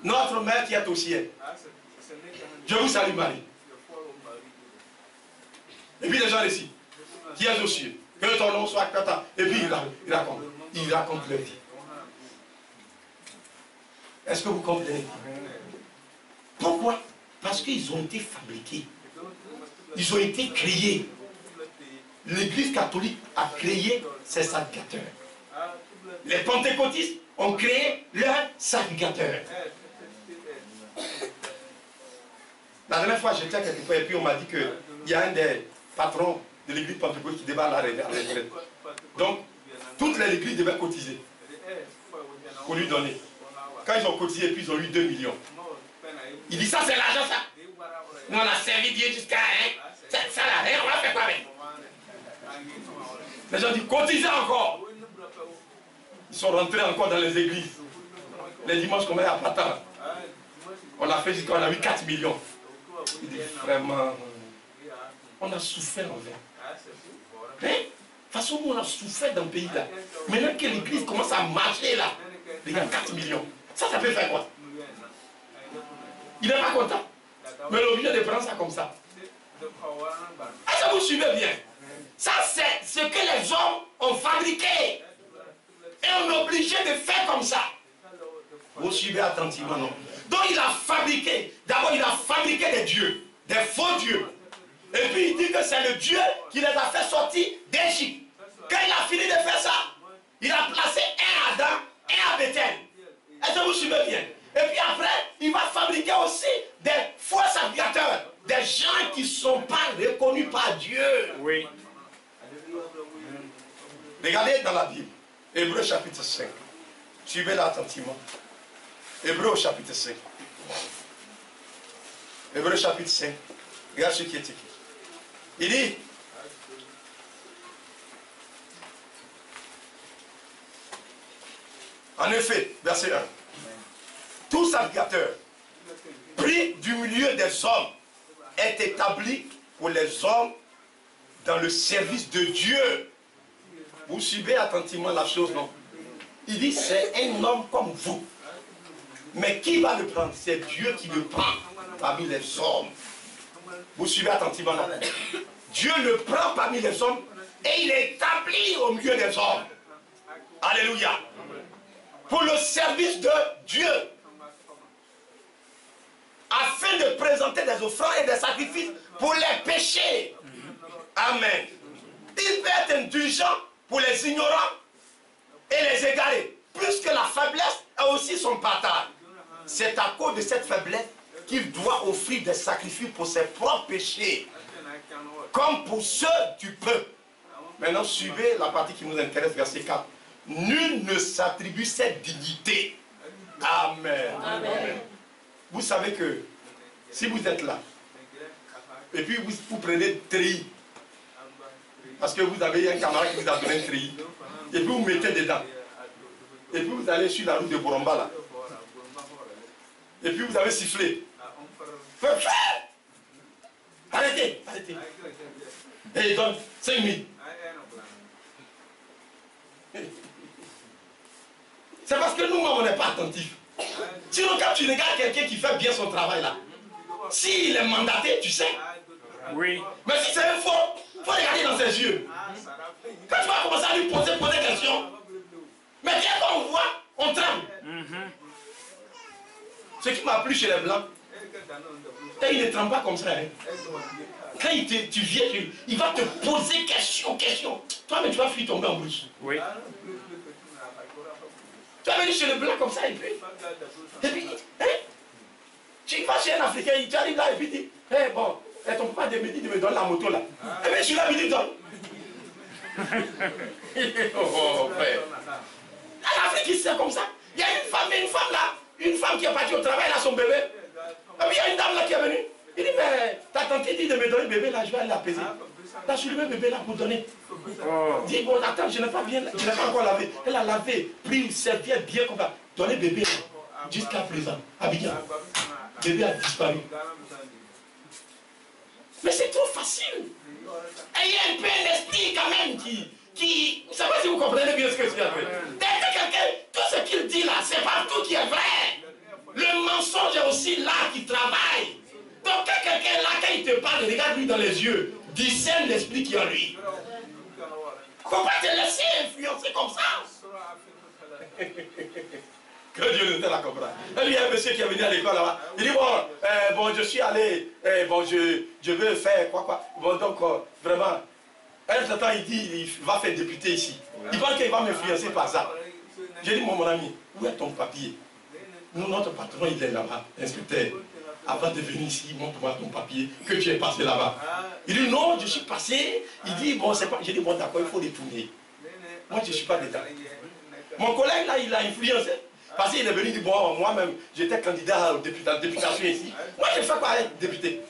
notre mère qui est au ciel, je vous salue Marie. Et puis les gens ici, qui est aux cieux, que ton nom soit kata. Et puis il raconte leur vie. Est-ce que vous comprenez? Pourquoi? Parce qu'ils ont été fabriqués. Ils ont été créés. L'Église catholique a créé ses sacrificateurs. Les pentecôtistes ont créé leurs sacrificateurs. La dernière fois, j'étais quelque part et puis on m'a dit qu'il y a un des patrons de l'église pentecôtiste qui débat à la retraite. Donc, toutes les églises devaient cotiser pour lui donner. Quand ils ont cotisé, puis ils ont eu 2 millions. Il dit ça, c'est l'argent, ça. Nous, on a servi Dieu jusqu'à... ça, là, on va faire quoi avec? Les gens disent, cotisez encore. Ils sont rentrés encore dans les églises. Les dimanches qu'on est à Pata, on a fait jusqu'à, on a eu 4 millions. Il dit, vraiment, on a souffert en vain. De toute façon, nous, on a souffert dans le pays là. Maintenant que l'église commence à marcher là, il y a 4 millions. Ça peut faire quoi? Il n'est pas content. Mais il est obligé de prendre ça comme ça. Est-ce que vous suivez bien? Ça, c'est ce que les hommes ont fabriqué. Et on est obligé de faire comme ça. Vous suivez attentivement, non? Donc il a fabriqué. D'abord, il a fabriqué des dieux, des faux dieux. Et puis il dit que c'est le Dieu qui les a fait sortir d'Égypte. Quand il a fini de faire ça, il a placé un à Adam, un à Bethel. Est-ce que vous suivez bien? Et puis après, il va fabriquer aussi des faux sacrificateurs. Des gens qui ne sont pas reconnus par Dieu. Oui. Regardez dans la Bible, Hébreux chapitre 5. Suivez-la attentivement. Hébreux chapitre 5. Hébreux chapitre 5. Regarde ce qui est écrit. Il dit, en effet, verset 1, tout sacrificateur pris du milieu des hommes est établi pour les hommes dans le service de Dieu. Vous suivez attentivement la chose, non? Il dit, c'est un homme comme vous. Mais qui va le prendre? C'est Dieu qui le prend parmi les hommes. Vous suivez attentivement, non? Dieu le prend parmi les hommes et il est établi au milieu des hommes. Alléluia. Pour le service de Dieu. Afin de présenter des offrandes et des sacrifices pour les péchés. Amen. Il peut être indulgent pour les ignorants et les égarés. Puisque la faiblesse a aussi son partage. C'est à cause de cette faiblesse qu'il doit offrir des sacrifices pour ses propres péchés. Comme pour ceux du peuple. Maintenant, suivez la partie qui nous intéresse, verset 4. Nul ne s'attribue cette dignité. Amen. Amen. Vous savez que si vous êtes là, et puis vous prenez treillis, parce que vous avez un camarade qui vous a donné un treillis, et puis vous mettez dedans, et puis vous allez sur la route de Boromba là, et puis vous avez sifflé. Arrêtez, arrêtez. Et il donne 5 000. C'est parce que nous, on n'est pas attentifs. Sinon, quand tu regardes quelqu'un qui fait bien son travail là, s'il est mandaté, tu sais. Oui. Mais si c'est un faux, il faut regarder dans ses yeux. Quand tu vas commencer à lui poser des questions, mais dès qu'on voit, on tremble. Ce qui m'a plu chez les Blancs, et il ne tremble pas comme ça. Hein. Quand tu viens, il va te poser question. Toi, mais tu vas fuir tomber en brousse. Oui. Tu vas venir chez le Blanc comme ça, et puis hein, tu vas chez un Africain, tu arrives là, et puis tu dis, hey, bon, ton papa de midi, il me donne la moto là. Et puis je suis là, il dit, donne. Oh, frère. En Afrique, c'est comme ça. Il y a une femme là, une femme qui est partie au travail, elle a son bébé. Et puis il y a une dame là qui est venue. Il dit, mais ta tante dit de me donner le bébé là, je vais aller la peser. Là, je lui mets le bébé là pour donner. Oh. Dis, bon, attends, je n'ai pas encore lavé. Elle a lavé, pris une serviette bien comme ça. Donner bébé là, jusqu'à présent. Abidjan. Bébé a disparu. Mais c'est trop facile. Ayez un peu un esprit quand même qui je ne sais pas si vous comprenez bien ce que je viens de dire. Dès que quelqu'un, tout ce qu'il dit là, c'est pas tout qui est vrai. Le mensonge est aussi là qui travaille. Donc quand quelqu'un est là, quand il te parle, regarde-lui dans les yeux, discerne l'esprit qui est en lui. Il ne faut pas te laisser influencer comme ça. Que Dieu nous aide à comprendre. Il y a un monsieur qui est venu à l'école là-bas. Il dit, bon, je suis allé, bon, je veux faire quoi. Bon, donc, vraiment, un temps, il dit, il va faire député ici. Il pense qu'il va m'influencer par ça. J'ai dit, mon ami, où est ton papier? Nous, notre patron, il est là-bas, inspecteur. Avant de venir ici, montre-moi ton papier, que tu es passé là-bas. Il dit, non, je suis passé. Il dit, bon, c'est pas. J'ai dit, bon, d'accord, il faut retourner. Moi, je ne suis pas dedans. Mon collègue, là, il a influencé. Parce qu'il est venu, il dit, bon, moi-même, j'étais candidat à la députation ici. Moi, je fais quoi être député?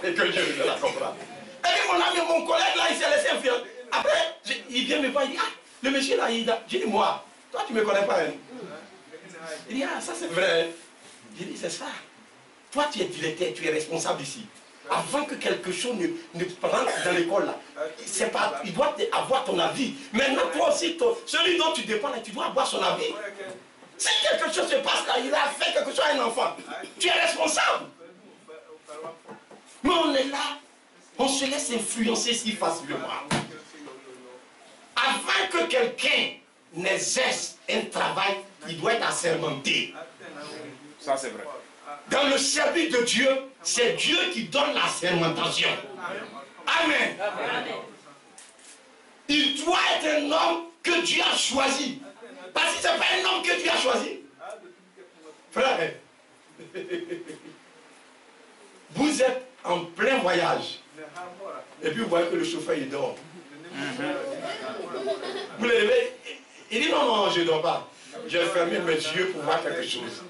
Et que Dieu nous la comprend. Et puis, mon ami, mon collègue, là, il s'est laissé influencer. Après, il vient me voir, il dit, ah, le monsieur, là, il a. J'ai dit, moi, toi, tu ne me connais pas. Hein? Il dit, ah, ça, c'est vrai. J'ai dit, c'est ça. Toi, tu es directeur, tu es responsable ici. Avant que quelque chose ne rentre dans l'école, là, il doit avoir ton avis. Maintenant, toi aussi, celui dont tu dépends, là, tu dois avoir son avis. Si quelque chose se passe là, il a fait quelque chose à un enfant, tu es responsable. Mais on est là, on se laisse influencer si facilement. Avant que quelqu'un n'exerce un travail, il doit être assermenté. Ça, c'est vrai. Dans le service de Dieu, c'est Dieu qui donne la sermentation. Amen. Amen. Il doit être un homme que Dieu a choisi. Parce que ce n'est pas un homme que Dieu a choisi. Frère, vous êtes en plein voyage. Et puis vous voyez que le chauffeur il dort. Vous le levez, il dit non, je ne dors pas. J'ai fermé mes yeux pour voir quelque chose.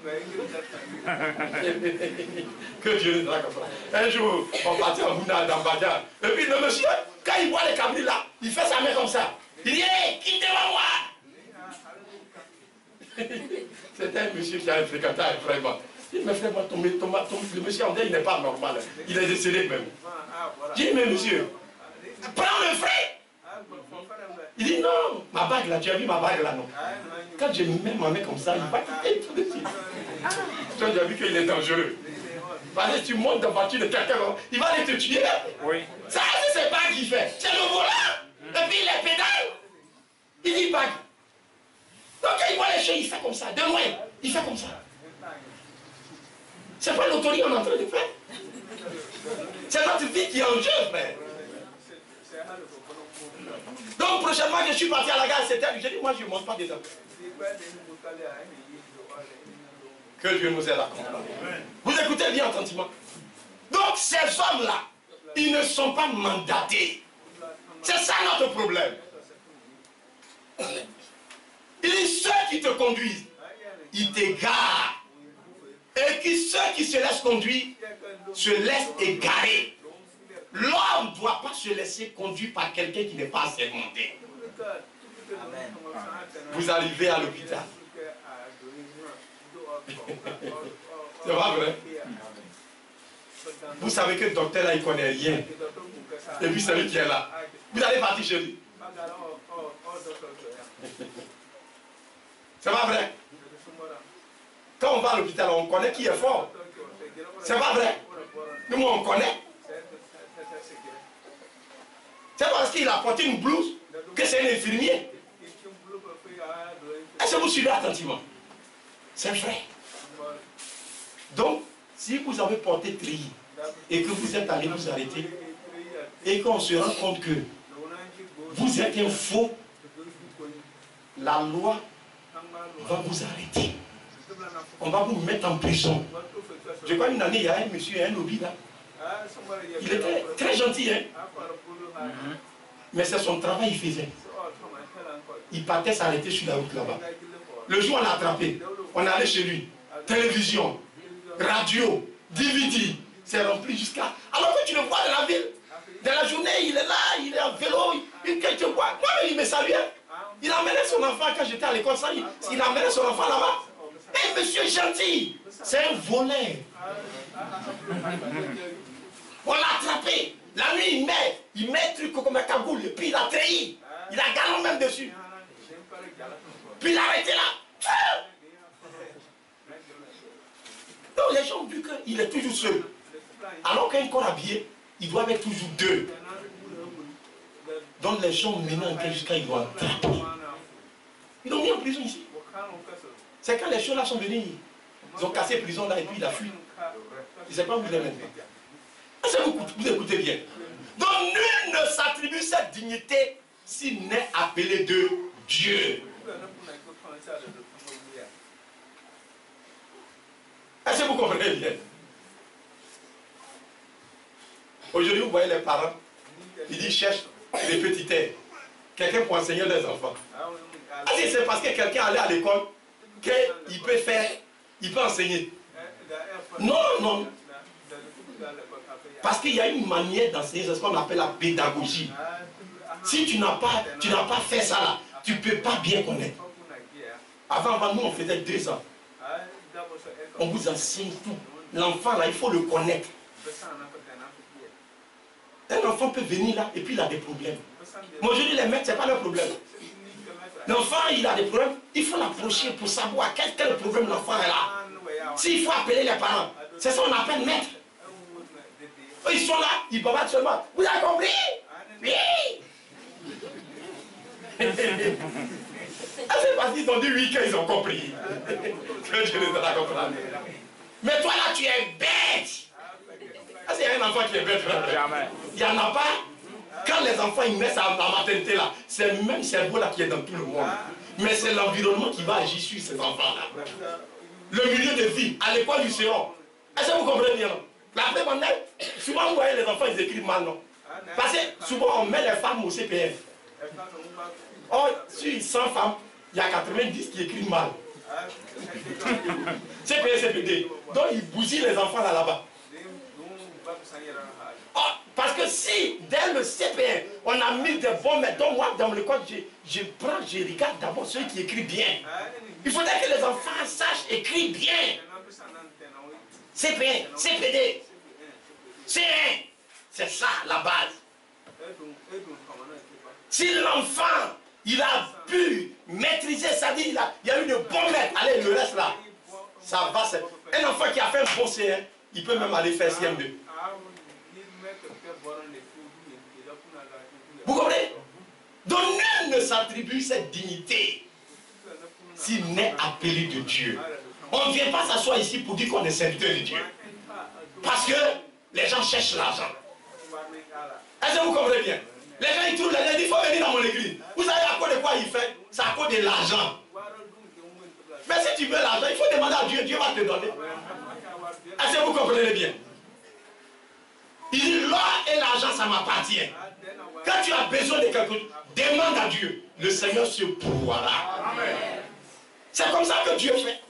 Que Dieu nous accorde. Un jour, on partait en Mouna, dans Badia. Et puis le monsieur, quand il voit les cabris là, il fait sa main comme ça. Il dit, hé, quittez-moi moi. C'était un monsieur qui a fréquenté un frère. Il dit, mais frère, le monsieur, on dit, il n'est pas normal. Il est décédé même. J'ai dit, mais monsieur, prends le frère. Il dit non, ma bague là, tu as vu ma bague là, non? Quand je mets ma main comme ça, il va quitter tout de suite. Tu as vu qu'il est dangereux. Parce que tu montes dans la voiture de quelqu'un, il va aller te tuer. Oui. Ça, c'est pas qui fait. C'est le volant. Et puis les pédales. Il dit bague. Donc quand il voit les choses, il fait comme ça. De loin, il fait comme ça. C'est pas l'autorité qu'on est en train de faire. C'est notre vie qui est en jeu, frère. Donc prochainement je suis parti à la gare, j'ai dit moi je ne monte pas des hommes. Que Dieu nous aide à comprendre. Vous écoutez bien attentivement. Donc ces hommes-là, ils ne sont pas mandatés. C'est C'est ça notre problème. Il dit ceux qui te conduisent, ils t'égarent. Et ceux qui se laissent conduire, se laissent égarer. L'homme ne doit pas se laisser conduire par quelqu'un qui n'est pas assermenté. Amen. Vous arrivez à l'hôpital. C'est pas vrai? Vous savez que le docteur là, il ne connaît rien. Et puis c'est lui qui est là. Vous allez partir chez lui. C'est pas vrai? Quand on va à l'hôpital, on connaît qui est fort. C'est pas vrai? Nous, on connaît. C'est parce qu'il a porté une blouse que c'est un infirmier. Est-ce que vous suivez attentivement? C'est vrai. Donc, si vous avez porté treillis et que vous êtes allé vous arrêter et qu'on se rend compte que vous êtes un faux, la loi va vous arrêter. On va vous mettre en prison. Je crois une année, il y a un monsieur, un lobby là. Il était très gentil, hein? Mais c'est son travail qu'il faisait. Il partait s'arrêter sur la route là-bas. Le jour où on l'a attrapé, on est allé chez lui. Télévision, radio, DVD, c'est rempli jusqu'à... Alors que tu le vois dans la ville, dans la journée, il est là, il est en vélo, il te voit. Moi, il me saluait. Il amenait son enfant quand j'étais à l'école, il amenait son enfant là-bas. Et monsieur gentil, c'est un voleur. On l'a attrapé. La nuit, il met un truc comme un cagoule, et puis il a trahi. Il a galon même dessus. Puis il a arrêté là. Donc les gens ont vu qu'il est toujours seul. Alors qu'un corps habillé, il doit être toujours deux. Donc les gens maintenant jusqu'à ils doivent attraper. Ils l'ont mis en prison ici. C'est quand les choses là sont venus, ils ont cassé la prison là et puis il a fui. Je ne sais pas où il est maintenant. Vous écoutez bien. Donc nul ne s'attribue cette dignité s'il n'est appelé de Dieu. Est-ce que vous comprenez bien? Aujourd'hui, vous voyez les parents, ils disent cherche des petits aides. Quelqu'un pour enseigner les enfants. Est-ce que c'est parce que quelqu'un allait à l'école qu'il peut faire, il peut enseigner? Non, non. Parce qu'il y a une manière d'enseigner, c'est ce qu'on appelle la pédagogie. Si tu n'as pas fait ça là, tu ne peux pas bien connaître. Avant, nous, on faisait 2 ans. On vous enseigne tout. L'enfant là, il faut le connaître. Un enfant peut venir là et puis il a des problèmes. Mais aujourd'hui, les maîtres, ce n'est pas leur problème. L'enfant, il a des problèmes, il faut l'approcher pour savoir quel problème l'enfant est là. S'il faut appeler les parents, c'est ça qu'on appelle maître. Ils sont là, ils bavardent seulement. Vous avez compris? Oui! C'est parce qu'ils ont dit oui qu'ils ont compris. Que Dieu les a compris. Mais toi là, tu es bête. Est-ce qu'il y a un enfant qui est bête? Il n'y en a pas. Quand les enfants ils mettent ça en maternité là, c'est le même cerveau là qui est dans tout le monde. Mais c'est l'environnement qui va agir sur ces enfants là. Le milieu de vie, à l'école du Séon. Est-ce que vous comprenez bien? La première, souvent vous voyez les enfants ils écrivent mal, non? Parce que souvent on met les femmes au CPF. Or, sur 100 femmes, il y a 90 qui écrivent mal. CPF, CPD. Donc ils bousillent les enfants là-bas. Oh, parce que si, dès le CPF, on a mis des bons maîtres, donc moi, dans l'école, je regarde d'abord ceux qui écrivent bien. Il faudrait que les enfants sachent écrire bien. CPF, CPD, C1, c'est ça la base. Si l'enfant, il a pu maîtriser, ça dit, il y a eu de bons maîtres, allez, le reste là, ça va. Un enfant qui a fait un bon C1, il peut même aller faire CM2. Vous comprenez? Donc nul ne s'attribue cette dignité s'il n'est appelé de Dieu. On ne vient pas s'asseoir ici pour dire qu'on est serviteur de Dieu. Parce que les gens cherchent l'argent. Est-ce que vous comprenez bien? Les gens ils trouvent, les gens disent, il faut venir dans mon église. Vous savez à cause de quoi il fait? C'est à cause de l'argent. Mais si tu veux l'argent, il faut demander à Dieu, Dieu va te donner. Est-ce que vous comprenez bien? Il dit, l'or et l'argent, ça m'appartient. Quand tu as besoin de quelque chose, demande à Dieu. Le Seigneur se pourvoira. C'est comme ça que Dieu fait.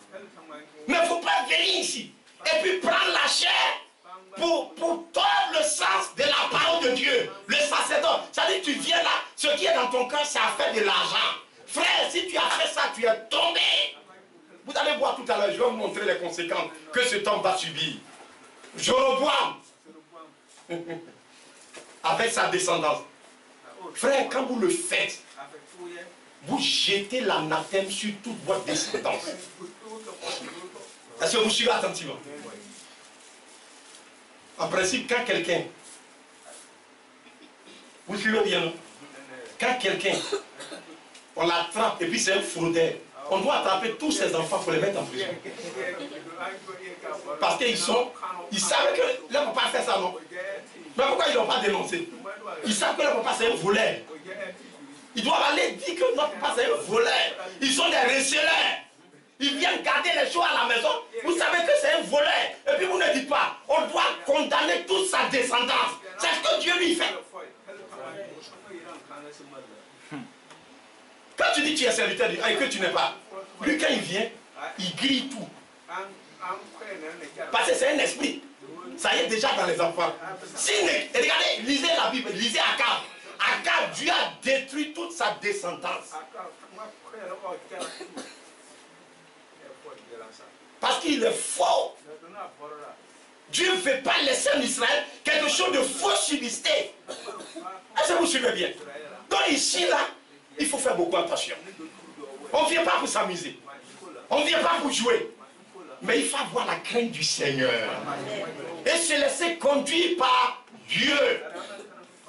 Mais il ne faut pas venir ici et puis prendre la chair pour tordre le sens de la parole de Dieu. Le sacerdoce. Ça dit, tu viens là, ce qui est dans ton cœur, c'est à faire de l'argent. Frère, si tu as fait ça, tu es tombé. Vous allez voir tout à l'heure, je vais vous montrer les conséquences que cet homme va subir. Jéroboam, avec sa descendance. Frère, quand vous le faites, vous jetez l'anathème sur toute votre descendance. Est-ce que vous suivez attentivement? En principe, quand quelqu'un... Vous suivez bien, non? Quand quelqu'un, on l'attrape et puis c'est un fraudeur, on doit attraper tous ses enfants pour les mettre en prison. Parce qu'ils savent que leur papa fait ça, non? Mais pourquoi ils n'ont pas dénoncé? Ils savent que leur papa c'est un voleur. Ils doivent aller dire que notre papa c'est un voleur. Ils sont des receleurs. Ils viennent garder les choses à la maison. Vous savez que c'est un voleur. Et puis vous ne dites pas, on doit condamner toute sa descendance. C'est ce que Dieu lui fait. Quand tu dis que tu es serviteur de Dieu et que tu n'es pas, lui quand il vient, il grille tout. Parce que c'est un esprit. Ça y est déjà dans les enfants. Regardez, lisez la Bible, lisez Akab. Akab, Dieu a détruit toute sa descendance. Parce qu'il est faux. Dieu ne veut pas laisser en Israël quelque chose de faux subsister. Est-ce que vous suivez bien? Donc ici, là, il faut faire beaucoup attention. On ne vient pas pour s'amuser. On ne vient pas pour jouer. Mais il faut avoir la crainte du Seigneur. Et se laisser conduire par Dieu.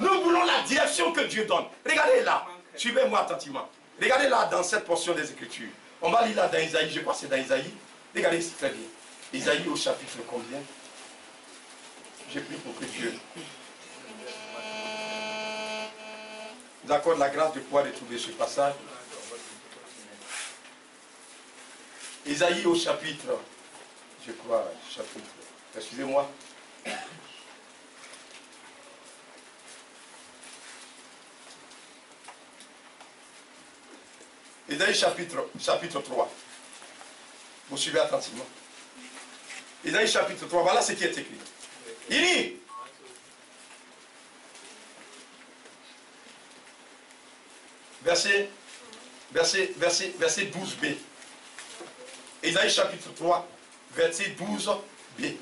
Nous voulons la direction que Dieu donne. Regardez là. Suivez-moi attentivement. Regardez là dans cette portion des Écritures. On va lire là dans Isaïe. Je crois que c'est dans Isaïe. Regardez ici très bien. Isaïe au chapitre combien? J'ai pris pour que Dieu nous accorde la grâce de pouvoir retrouver ce passage. Isaïe au chapitre, je crois, chapitre, excusez-moi. Isaïe chapitre 3. Vous suivez attentivement. Isaïe chapitre 3, voilà ce qui est écrit. Il dit, verset 12b. Isaïe chapitre 3, verset 12b.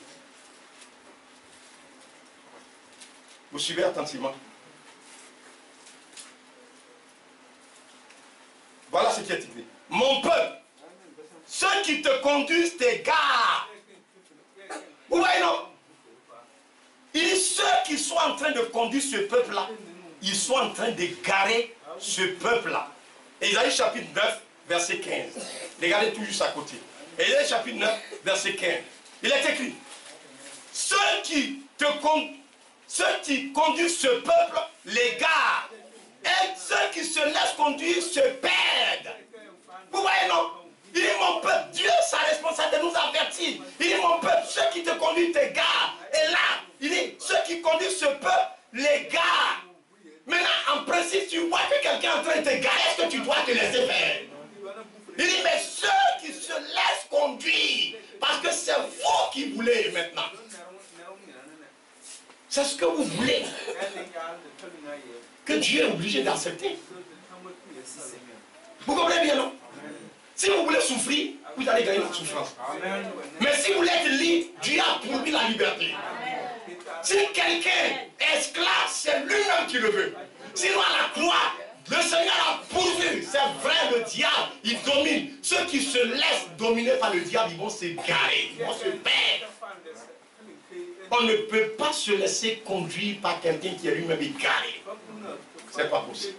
Vous suivez attentivement. Voilà ce qui est écrit. Mon peuple, ceux qui te conduisent t'égarent. Vous voyez, non? Il dit ceux qui sont en train de conduire ce peuple-là, ils sont en train d'égarer ce peuple-là. Isaïe chapitre 9, verset 15. Regardez tout juste à côté. Isaïe chapitre 9, verset 15. Il est écrit, ceux qui conduisent ce peuple l'égarent, et ceux qui se laissent conduire se perdent. Vous voyez, non? Il dit mon peuple, Dieu, sa responsabilité de nous avertir. Il dit mon peuple, ceux qui te conduisent t'égarent. Et là, il dit ceux qui conduisent ce peuple l'égarent. Maintenant, en principe, tu vois que quelqu'un est en train de t'égarer, est-ce que tu dois te laisser faire? Il dit mais ceux qui se laissent conduire, parce que c'est vous qui voulez maintenant. C'est ce que vous voulez. Que Dieu est obligé d'accepter. Vous comprenez bien, non? Si vous voulez souffrir, vous allez gagner la souffrance. Mais si vous voulez être libre, Dieu a promis la liberté. Si quelqu'un est esclave, c'est lui-même qui le veut. Sinon à la croix, le Seigneur a pourvu. C'est vrai, le diable, il domine. Ceux qui se laissent dominer par le diable, ils vont s'égarer, ils vont se perdre. On ne peut pas se laisser conduire par quelqu'un qui est lui-même égaré. C'est pas possible.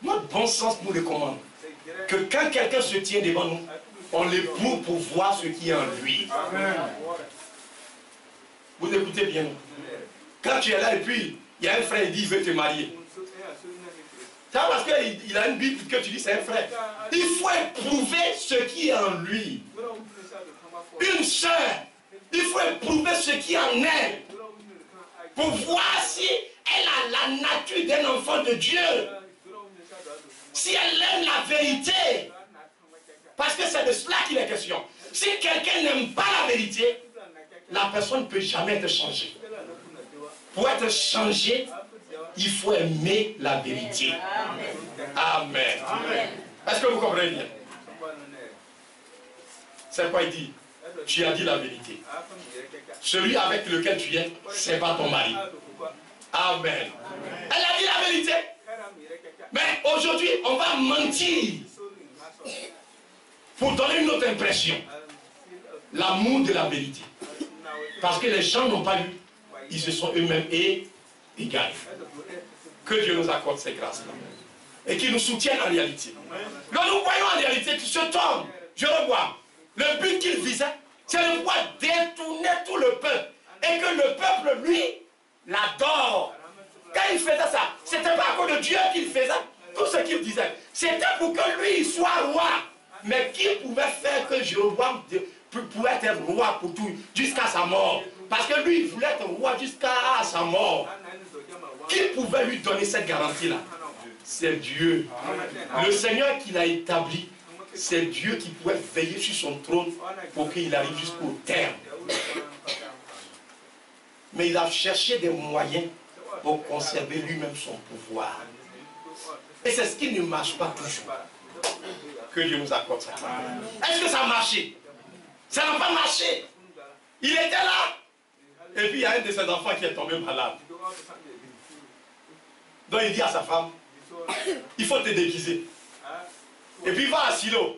Notre bon sens nous recommande que quand quelqu'un se tient devant nous, on l'éprouve pour voir ce qui est en lui. Vous écoutez bien. Quand tu es là et puis il y a un frère qui dit il veut te marier. C'est parce qu'il a une Bible que tu dis c'est un frère. Il faut éprouver ce qui est en lui. Une sœur, il faut éprouver ce qui en est. Pour voir si elle a la nature d'un enfant de Dieu. Si elle aime la vérité, parce que c'est de cela qu'il est question. Si quelqu'un n'aime pas la vérité, la personne ne peut jamais être changée. Pour être changé, il faut aimer la vérité. Amen. Est-ce que vous comprenez bien? C'est quoi il dit? Tu as dit la vérité. Celui avec lequel tu es, c'est pas ton mari. Amen. Elle a dit la vérité. Mais aujourd'hui, on va mentir pour donner une autre impression. L'amour de la vérité. Parce que les gens n'ont pas lu. Ils se sont eux-mêmes égarés. Que Dieu nous accorde ces grâces-là. Et qu'il nous soutienne en réalité. Là, nous voyons en réalité que ce homme, je le vois, le but qu'il visait, c'est de pouvoir détourner tout le peuple. Et que le peuple, lui, l'adore. Quand il faisait ça, c'était pas à cause de Dieu qu'il faisait tout ce qu'il disait. C'était pour que lui, il soit roi. Mais qui pouvait faire que Jéroboam pouvait être roi pour tout, jusqu'à sa mort? Parce que lui, il voulait être roi jusqu'à sa mort. Qui pouvait lui donner cette garantie-là? C'est Dieu. Le Seigneur qui l'a établi, c'est Dieu qui pouvait veiller sur son trône pour qu'il arrive jusqu'au terme. Mais il a cherché des moyens pour conserver lui-même son pouvoir. Et c'est ce qui ne marche pas toujours. Que Dieu nous accorde ça. Est-ce que ça a marché? Ça n'a pas marché. Il était là. Et puis il y a un de ses enfants qui est tombé malade. Donc il dit à sa femme, il faut te déguiser. Et puis va à Silo.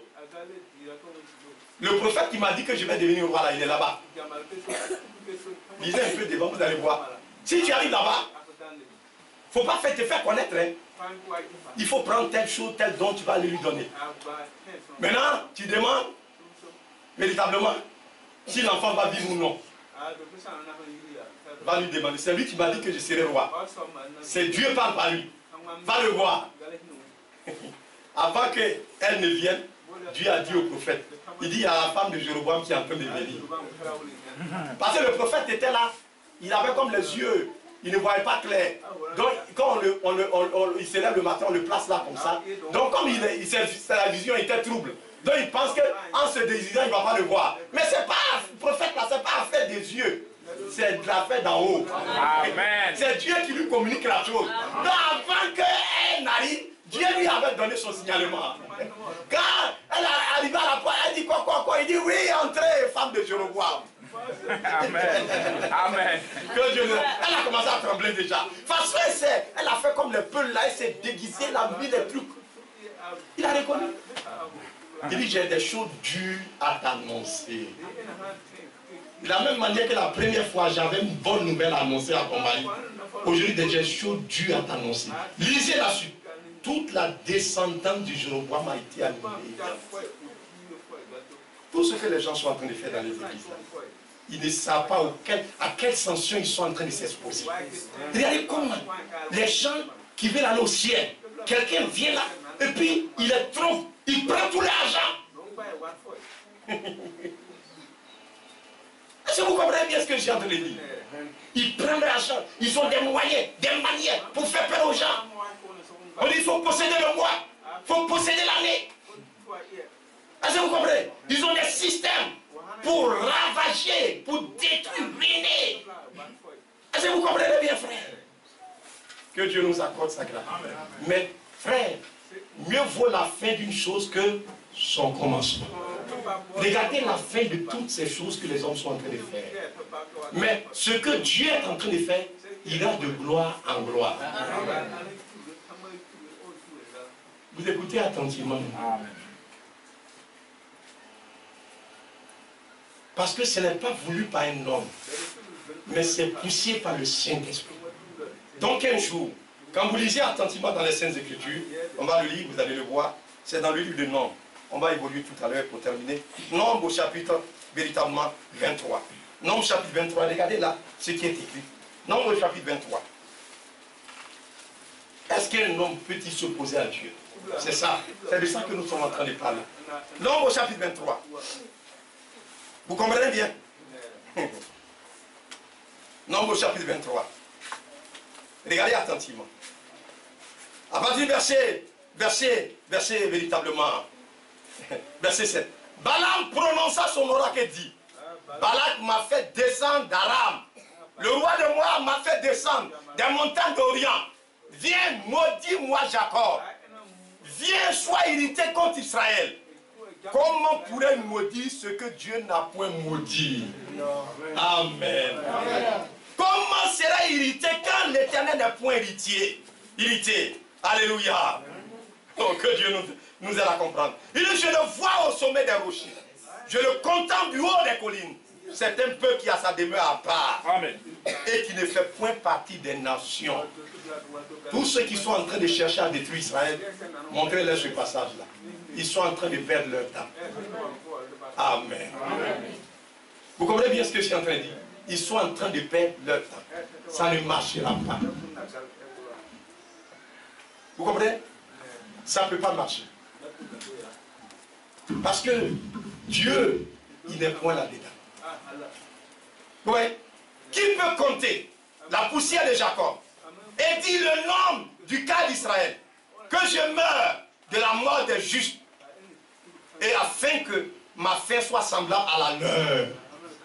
Le prophète qui m'a dit que je vais devenir roi là, il est là-bas. Lisez un peu devant, vous allez voir. Si tu arrives là-bas, il ne faut pas te faire connaître. Hein. Il faut prendre telle chose, tel don, tu vas lui donner. Maintenant, tu demandes véritablement si l'enfant va vivre ou non. Va lui demander. C'est lui qui m'a dit que je serai roi. C'est Dieu parle par lui. Va le voir. Avant qu'elle ne vienne, Dieu a dit au prophète. Il dit, il y a la femme de Jéroboam qui est en train de venir. Parce que le prophète était là. Il avait comme les yeux. Il ne voyait pas clair. Donc, quand il se lève le matin, on le place là comme ça. Donc, comme la vision était trouble. Donc, il pense qu'en se désirant, il ne va pas le voir. Mais c'est pas, le prophète là, c'est pas affaire des yeux. C'est de l'affaire d'en haut. Amen. C'est Dieu qui lui communique la chose. Donc, avant qu'elle n'arrive, Dieu lui avait donné son signalement. Quand elle est arrivée à la porte, elle dit quoi? Il dit oui, entrez, femme de Jéroboam. Amen. Amen. Que Dieu, elle a commencé à trembler déjà. Parce que elle a fait comme les peuls là, elle s'est déguisée, elle a mis les trucs. Il a reconnu. Il dit, j'ai des choses dures à t'annoncer. De la même manière que la première fois, j'avais une bonne nouvelle à annoncer à ton mari. Aujourd'hui, j'ai des choses dures à t'annoncer. Lisez là-dessus. Toute la descendance du Jéroboam a été annulée. Tout ce que les gens sont en train de faire dans les églises, là, ils ne savent pas à quelle sanction ils sont en train de s'exposer. Regardez comment les gens qui veulent aller au ciel, quelqu'un vient là, et puis il les trompe, il prend tout l'argent. Est-ce que vous comprenez bien ce que j'ai en train de dire? Ils prennent l'argent, ils ont des moyens, des manières pour faire peur aux gens. On dit il faut posséder le mois, il faut posséder l'année. Est-ce que vous comprenez? Ils ont des systèmes pour ravager, pour détruire, ruiner. Est-ce que vous comprenez bien, frère? Que Dieu nous accorde sa grâce. Mais, frère, mieux vaut la fin d'une chose que son commencement. Regardez la fin de toutes ces choses que les hommes sont en train de faire. Mais ce que Dieu est en train de faire ira de gloire en gloire. Vous écoutez attentivement. Parce que ce n'est pas voulu par un homme, mais c'est poussé par le Saint-Esprit. Donc un jour, quand vous lisez attentivement dans les Saintes Écritures, on va le lire, vous allez le voir, c'est dans le livre de Nombres. On va évoluer tout à l'heure pour terminer. Nombres au chapitre véritablement 23. Nombres chapitre 23, regardez là ce qui est écrit. Nombres au chapitre 23. Est-ce qu'un homme peut-il s'opposer à Dieu? C'est ça, c'est de ça que nous sommes en train de parler. Nombres au chapitre 23. Vous comprenez bien? Nombres au chapitre 23. Regardez attentivement. À partir du verset véritablement, verset 7. Balaam prononça son oracle et dit, Balak m'a fait descendre d'Aram. Le roi de Moab m'a fait descendre des montagnes d'Orient. Viens, maudis-moi Jacob. Viens, sois irrité contre Israël. Comment pourrait-il maudire ce que Dieu n'a point maudit? Amen. Comment serait irrité quand l'Éternel n'est point irrité? Alléluia. Oh, que Dieu nous aide à comprendre. Il dit, je le vois au sommet des rochers. Je le contemple du haut des collines. C'est un peuple qui a sa demeure à part. Amen. Et qui ne fait point partie des nations. Tous ceux qui sont en train de chercher à détruire Israël, montrez-leur ce passage-là. Ils sont en train de perdre leur temps. Amen. Vous comprenez bien ce que je suis en train de dire? Ils sont en train de perdre leur temps. Ça ne marchera pas. Vous comprenez? Ça ne peut pas marcher. Parce que Dieu, il n'est point là-dedans. Oui. Qui peut compter la poussière de Jacob et dire le nom du cas d'Israël, que je meure de la mort des justes, et afin que ma fin soit semblable à la leur.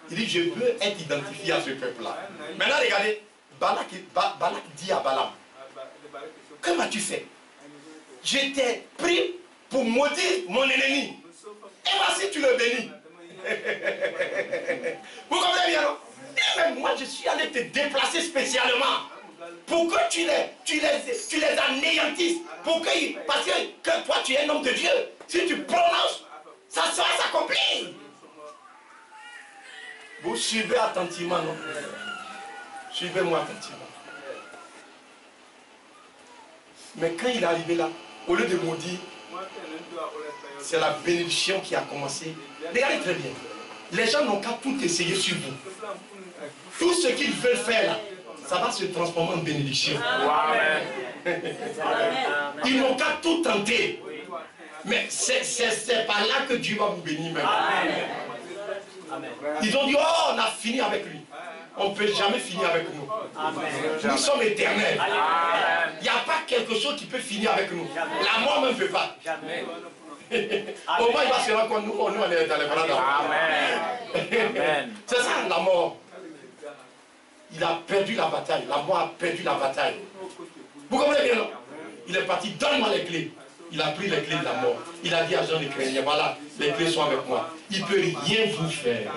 Il dit, je veux être identifié à ce peuple-là. Maintenant, regardez, Balak dit à Balaam, que m'as-tu fait? J'étais pris pour maudire mon ennemi. Et voici, tu le bénis. Vous comprenez bien, non? Et même moi, je suis allé te déplacer spécialement pour que tu les anéantisses. Parce que toi, tu es un homme de Dieu. Si tu prononces, ça sera s'accomplir. Vous suivez attentivement, non? Suivez-moi attentivement. Mais quand il est arrivé là, au lieu de maudire, c'est la bénédiction qui a commencé. Regardez très bien. Les gens n'ont qu'à tout essayer sur vous. Tout ce qu'ils veulent faire là, ça va se transformer en bénédiction. Amen. Ils n'ont qu'à tout tenter. Mais c'est par là que Dieu va vous bénir même. Ils ont dit, oh, on a fini avec lui. On ne peut jamais finir avec nous. Nous sommes éternels. Il n'y a pas quelque chose qui peut finir avec nous. La mort ne peut pas. Au moins il va se rendre compte, nous on est dans les bras d'Amen. C'est ça la mort. Il a perdu la bataille. La mort a perdu la bataille. Vous comprenez bien, non? Il est parti, donne-moi les clés. Il a pris les clés de la mort. Il a dit à Jean le chrétien, voilà, les clés sont avec moi. Il ne peut rien vous faire.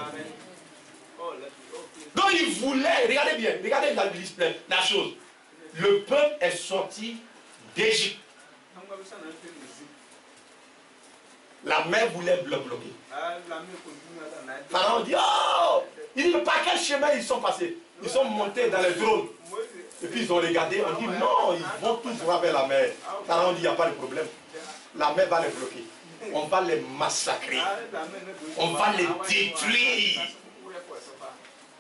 Donc il voulait, regardez bien, regardez la chose. Le peuple est sorti d'Égypte. La mer voulait le bloquer. Pharaon dit, oh! Il dit, par quel chemin ils sont passés? Ils sont montés dans les drones. Et puis ils ont regardé, on dit, non, ils vont tous droit vers la mer. Pharaon dit, il n'y a pas de problème. La mer va les bloquer. On va les massacrer. On va les détruire.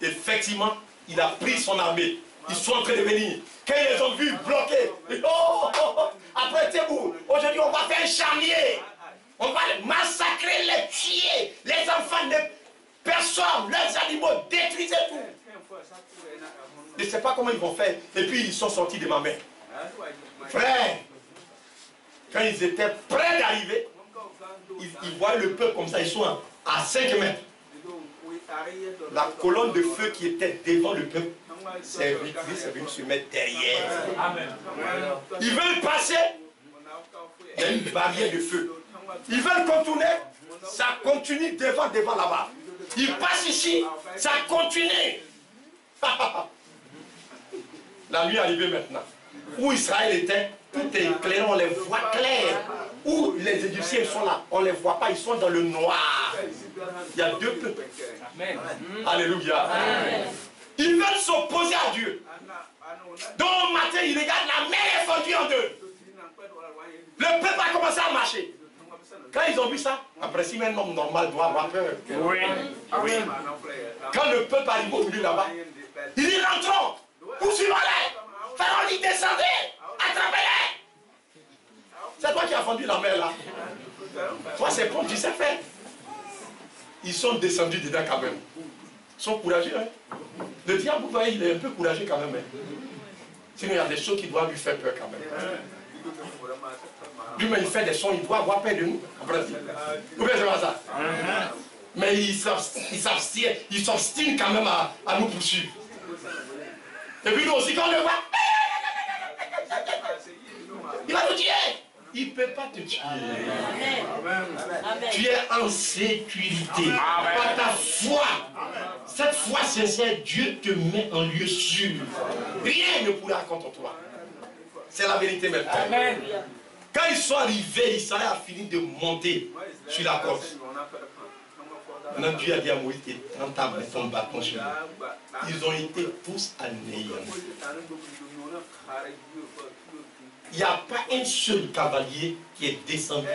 Effectivement, il a pris son armée. Ils sont en train de venir. Quand ils les ont vus bloqués, après Tébou, aujourd'hui on va faire un charnier. On va les massacrer, les tuer. Les enfants de personnes, les animaux, détruire tout. Je ne sais pas comment ils vont faire. Et puis ils sont sortis de ma main. Frère, quand ils étaient prêts d'arriver, ils voient le peuple comme ça, ils sont à 5 mètres. La colonne de feu qui était devant le peuple, c'est venu se mettre derrière. Ils veulent passer, il y a une barrière de feu. Ils veulent contourner, ça continue devant là-bas. Ils passent ici, ça continue. La nuit est arrivée maintenant. Où Israël était, tout est éclairé, on les voit clairs. Où les Égyptiens sont là, on ne les voit pas, ils sont dans le noir. Il y a deux peuples. Alléluia. Amen. Ils veulent s'opposer à Dieu. Donc au matin, ils regardent, la mer est fondue en deux. Le peuple a commencé à marcher. Quand ils ont vu ça, après si un homme normal doit avoir peur. Oui. Oui. Quand le peuple arrive au milieu là-bas, il dit rentrons, poursuivons-les. Pharaon dit descendez, attrapez-les. C'est toi qui as fondu la mer là. Toi c'est bon, tu sais faire. Ils sont descendus dedans quand même. Ils sont courageux. Hein? Le diable, vous voyez, il est un peu courageux quand même. Hein? Sinon, il y a des choses qui doivent lui faire peur quand même. Lui-même, il fait des sons, il doit avoir peur de nous. En principe. Vous voyez, c'est pas ça. Mais il s'obstine quand même à nous poursuivre. Et puis nous aussi, quand on le voit, il va nous tuer. Il ne peut pas te tuer. Tu es en sécurité. Par ta foi. Cette foi sincère, Dieu te met en lieu sûr. Rien ne pourra contre toi. C'est la vérité maintenant. Quand ils sont arrivés, Israël a fini de monter sur la côte. Maintenant, Dieu a dit à Moïse, prends ta main, ton bâton sur nous. Ils ont été tous anéantis. Il n'y a pas un seul cavalier qui est descendu,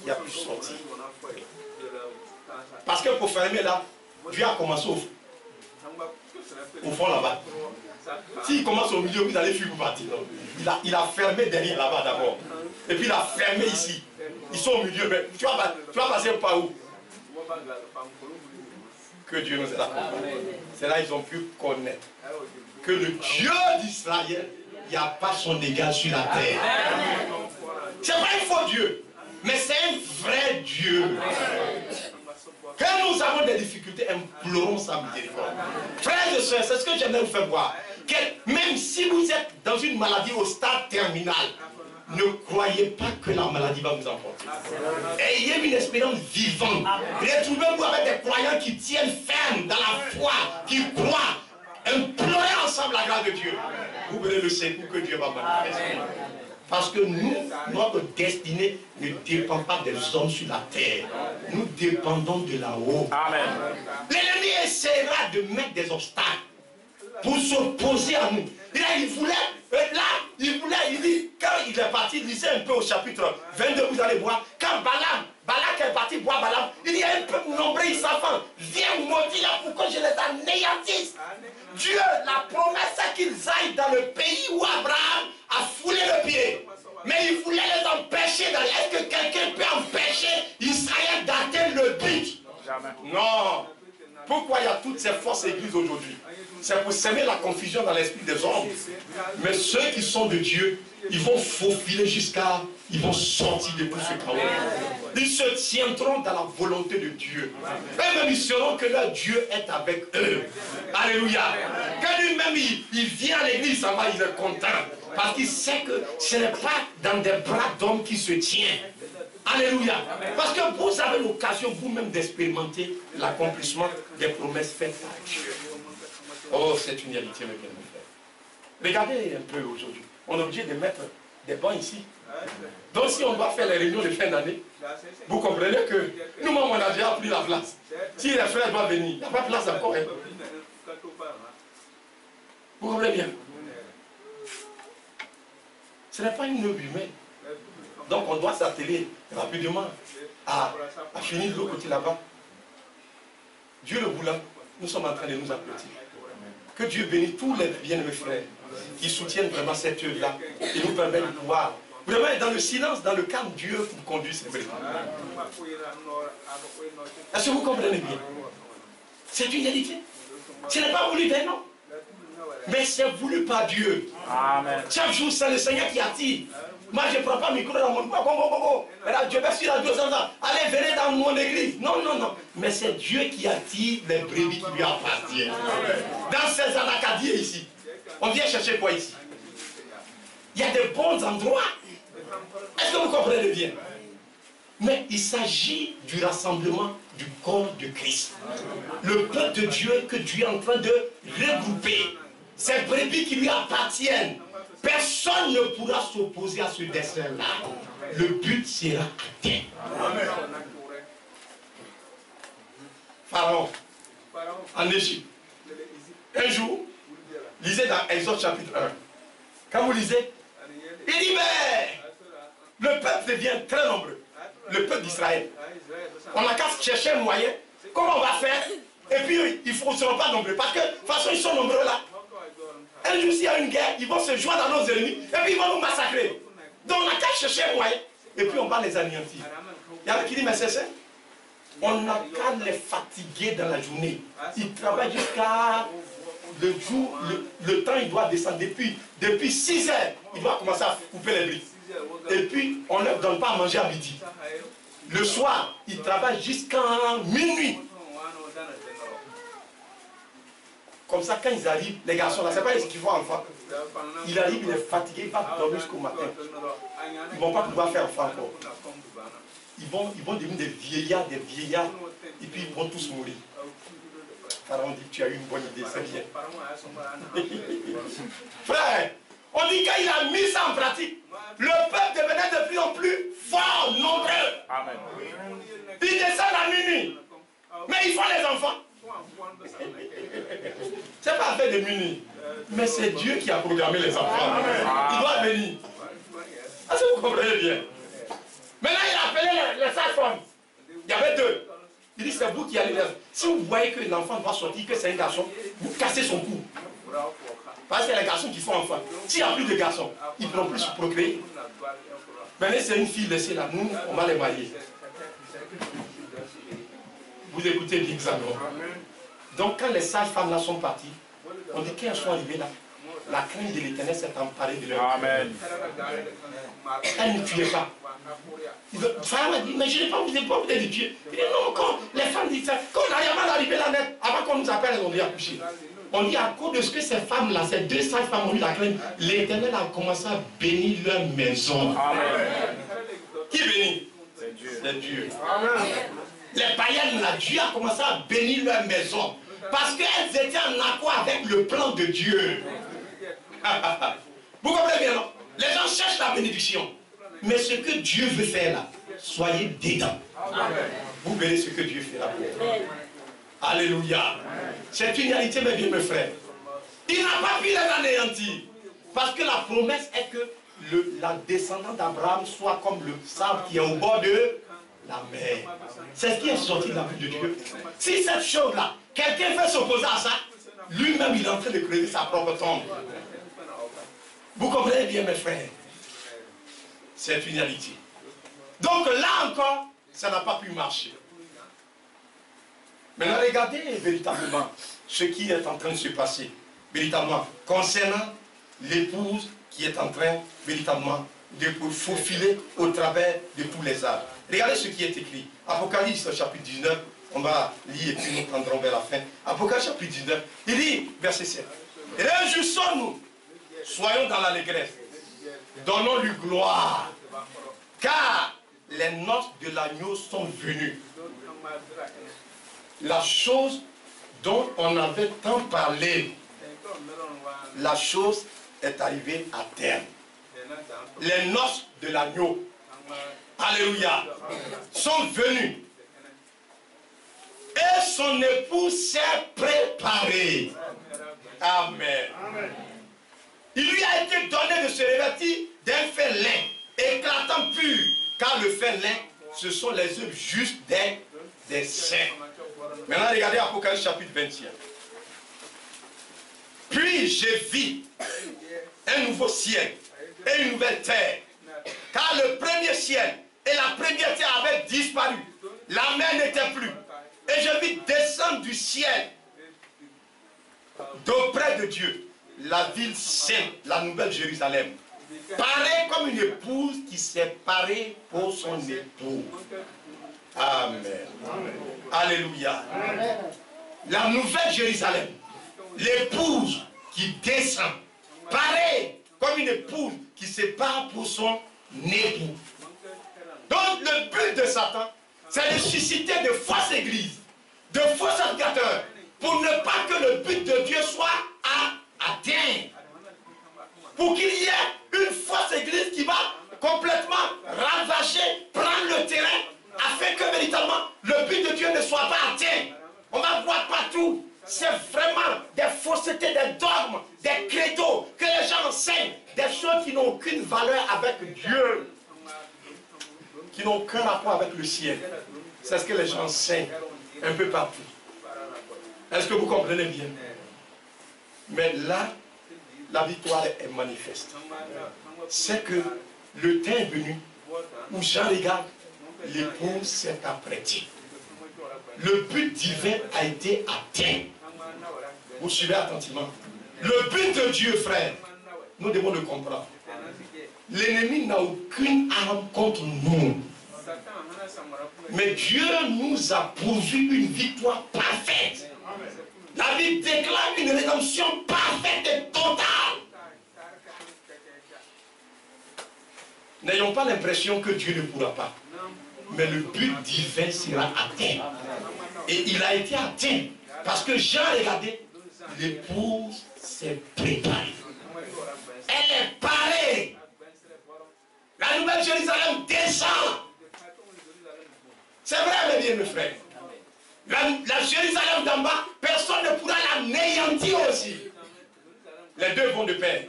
qui a pu sortir. Parce que pour fermer là, Dieu a commencé au fond là-bas. S'il commence au milieu, vous allez fuir pour partir. Il a fermé derrière là-bas d'abord. Et puis il a fermé ici. Ils sont au milieu, mais tu vas passer par où? Que Dieu nous aide. C'est là qu'ils ont pu connaître que le Dieu d'Israël, il n'y a pas son égal sur la terre. C'est pas un faux Dieu, mais c'est un vrai Dieu. Quand nous avons des difficultés, implorons sa miséricorde. Frères et sœurs, c'est ce que j'aimerais vous faire voir. Que même si vous êtes dans une maladie au stade terminal, ne croyez pas que la maladie va vous emporter. Ayez une espérance vivante. Retrouvez-vous avec des croyants qui tiennent ferme dans la foi, qui croient. Implorez ensemble la grâce de Dieu. Vous verrez le secours que Dieu va manifester. Parce que nous, notre destinée ne dépend pas des hommes sur la terre. Nous dépendons de là-haut. L'ennemi essaiera de mettre des obstacles pour s'opposer à nous. Il dit, quand il est parti, lisez un peu au chapitre 22, vous allez voir, quand Balak est parti voir Balaam, il dit, il y a un peuple nombreux, ils s'enfant, viens maudire là pour que je les anéantisse. Dieu, la promesse, c'est qu'ils aillent dans le pays où Abraham a foulé le pied. Mais il voulait les empêcher d'aller. Est-ce que quelqu'un peut empêcher Israël d'atteindre le but? Non. Pourquoi il y a toutes ces fausses églises aujourd'hui? C'est pour semer la confusion dans l'esprit des hommes. Mais ceux qui sont de Dieu, ils vont faufiler jusqu'à... Ils vont sortir de tout ce chaos. Ils se tiendront dans la volonté de Dieu. Eux-mêmes, ils sauront que leur Dieu est avec eux. Alléluia. Quand lui-même, il vient à l'église, ça va, il est content. Parce qu'il sait que ce n'est pas dans des bras d'hommes qui se tient. Alléluia. Parce que vous avez l'occasion vous-même d'expérimenter l'accomplissement des promesses faites par Dieu. Oh, c'est une réalité, mes bien-aimés. Regardez un peu aujourd'hui. On est obligé de mettre des bancs ici. Donc si on doit faire les réunions de fin d'année, vous comprenez que nous-mêmes on a déjà pris la place. Si les frères doivent venir, il n'y a pas de place encore. Hein. Vous comprenez bien? Ce n'est pas une œuvre humaine. Donc on doit s'atteler rapidement à finir de l'autre côté là-bas. Dieu le voulant, nous sommes en train de nous applaudir. Que Dieu bénisse tous les bien-aimés frères qui soutiennent vraiment cette œuvre-là et nous permettent de pouvoir. Vraiment, dans le silence, dans le calme, Dieu vous conduit, c'est vrai. Est-ce que vous comprenez bien? C'est une réalité. Ce n'est pas voulu d'un homme. Mais c'est voulu par Dieu. Amen. Chaque jour, c'est le Seigneur qui attire. Moi, je ne prends pas le micro dans mon coin. Je vais sur la 200 ans. Allez, venez dans mon église. Non, non, non. Mais c'est Dieu qui attire les brebis qui lui appartiennent. Dans ces anacadiers ici, on vient chercher quoi ici? Il y a de bons endroits. Est-ce que vous comprenez bien? Mais il s'agit du rassemblement du corps de Christ. Le peuple de Dieu que Dieu est en train de regrouper. Ces brebis qui lui appartiennent. Personne ne pourra s'opposer à ce destin-là. Le but sera atteint. Pharaon, en Égypte. Un jour, lisez dans Exode chapitre 1. Quand vous lisez, il dit, mais le peuple devient très nombreux. Le peuple d'Israël. On n'a qu'à chercher un moyen. Comment on va faire? Et puis, ils ne seront pas nombreux. Parce que, de toute façon, ils sont nombreux là. Un jour, s'il y a une guerre, ils vont se joindre à nos ennemis. Et puis, ils vont nous massacrer. Donc, on n'a qu'à chercher un moyen. Et puis, on va les anéantir. Il y en a qui dit, mais c'est ça. On n'a qu'à les fatiguer dans la journée. Ils travaillent jusqu'à le jour, le temps, il doit descendre. Depuis 6 heures, il doit commencer à couper les briques. Et puis, on ne leur donne pas à manger à midi. Le soir, ils travaillent jusqu'à minuit. Comme ça, quand ils arrivent, les garçons, là, c'est pas ce qu'ils font enfant. Il arrive, il est fatigué, il va dormir jusqu'au matin. Ils ne vont pas pouvoir faire enfant encore. Ils vont devenir des vieillards, et puis ils vont tous mourir. Alors on dit que tu as eu une bonne idée, c'est bien. Frère, on dit qu'il a mis ça en pratique. Le peuple devenait de plus en plus fort, nombreux. Amen. Ils descendent à minuit. Mais ils font les enfants. C'est pas fait de minuit. Mais c'est Dieu qui a programmé les enfants. Il doit venir. Est-ce que vous comprenez bien? Maintenant, il a appelé les sages-femmes. Il y avait 2. Il dit, c'est vous qui allez. Si vous voyez que l'enfant doit sortir, que c'est un garçon, vous cassez son cou. Parce que c'est les garçons qui font enfant. S'il n'y a plus de garçons, ils ne pourront plus se procréer. Maintenant, c'est une fille laissée là. Nous, on va les marier. Vous écoutez bien ça, non? Donc, quand les sages-femmes là sont parties, on dit qu'elles sont arrivées là, la crainte de l'Éternel s'est emparée de leur cœur. Amen. Elles ne tuaient pas. Frère m'a dit, mais je n'ai pas envie de tuer. Il dit non, quand les femmes disent ça, quand on arrive à arriver là net, avant qu'on nous appelle, on dit accoucher. On dit à cause de ce que ces femmes-là, ces 2 sages-femmes ont eu la crainte, l'Éternel a commencé à bénir leur maison. Amen. Qui bénit? C'est Dieu. C'est Dieu. Amen. Les païennes, là, Dieu a commencé à bénir leur maison. Parce qu'elles étaient en accord avec le plan de Dieu. Vous comprenez bien, non? Les gens cherchent la bénédiction. Mais ce que Dieu veut faire là, soyez dedans. Amen. Vous verrez ce que Dieu fait là. Alléluia. C'est une réalité, mes bien, mes frères. Il n'a pas pu les anéantir. Parce que la promesse est que la descendance d'Abraham soit comme le sable qui est au bord de la mer. C'est ce qui est sorti de la bouche de Dieu. Si cette chose-là, quelqu'un veut s'opposer à ça, lui-même il est en train de creuser sa propre tombe. Vous comprenez bien, mes frères? C'est une réalité. Donc là encore, ça n'a pas pu marcher. Maintenant, regardez véritablement ce qui est en train de se passer. Véritablement, concernant l'épouse qui est en train véritablement de faufiler au travers de tous les âges. Regardez ce qui est écrit. Apocalypse chapitre 19, on va lire et puis nous prendrons vers la fin. Apocalypse chapitre 19, il dit, verset 7. Réjouissons-nous, soyons dans l'allégresse, donnons-lui gloire, car les noces de l'agneau sont venues. La chose dont on avait tant parlé, la chose est arrivée à terme. Les noces de l'agneau, alléluia, sont venues. Et son époux s'est préparé. Amen. Il lui a été donné de se revêtir d'un fer lin, éclatant pur, car le fer lin, ce sont les œuvres justes des saints. Maintenant, regardez Apocalypse chapitre 21. Puis j'ai vu un nouveau ciel et une nouvelle terre, car le premier ciel et la première terre avaient disparu. La mer n'était plus. Et je vis descendre du ciel, d'auprès de Dieu, la ville sainte, la nouvelle Jérusalem, pareille comme une épouse qui s'est parée pour son époux. Amen. Alléluia. La nouvelle Jérusalem, l'épouse qui descend, pareille comme une épouse qui se part pour son époux. Donc le but de Satan, c'est de susciter de fausses églises, de faux éducateurs, pour ne pas que le but de Dieu soit atteint. Pour qu'il y ait une fausse église qui va complètement ravager, prendre le terrain, afin que véritablement le but de Dieu ne soit pas atteint. On va voir partout. C'est vraiment des faussetés, des dogmes, des credos que les gens enseignent, des choses qui n'ont aucune valeur avec Dieu, qui n'ont aucun rapport avec le ciel. C'est ce que les gens enseignent un peu partout. Est-ce que vous comprenez bien? Mais là, la victoire est manifeste. C'est que le temps est venu où Jean regarde, l'épouse s'est apprêtée. Le but divin a été atteint. Vous suivez attentivement. Le but de Dieu, frère, nous devons le comprendre. L'ennemi n'a aucune arme contre nous. Mais Dieu nous a pourvu une victoire parfaite. La Bible déclare une rédemption parfaite et totale. N'ayons pas l'impression que Dieu ne pourra pas. Mais le but divin sera atteint. Et il a été atteint. Parce que Jean, regardez, l'épouse s'est préparée. Elle est parée. La nouvelle Jérusalem descend. C'est vrai, mes bien, mes frères. La Jérusalem d'en bas, personne ne pourra l'anéantir aussi. Les deux vont de pair.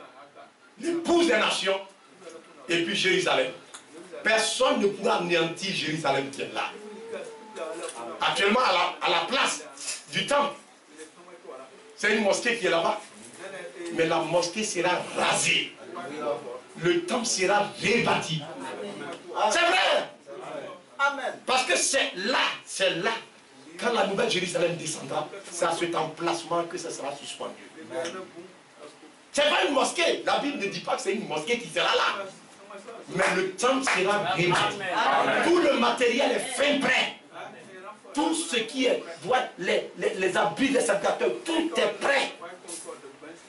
L'épouse des nations et puis Jérusalem. Personne ne pourra anéantir Jérusalem qui est là. Actuellement, à la place du temple, c'est une mosquée qui est là-bas. Mais la mosquée sera rasée. Le temple sera rebâti. C'est vrai. Parce que c'est là. Quand la nouvelle Jérusalem descendra, c'est à cet emplacement que ça sera suspendu. C'est pas une mosquée. La Bible ne dit pas que c'est une mosquée qui sera là. Mais le temple sera rebâti. Tout le matériel est fin prêt. Tout ce qui est, les habits des sacrificateurs, tout est prêt.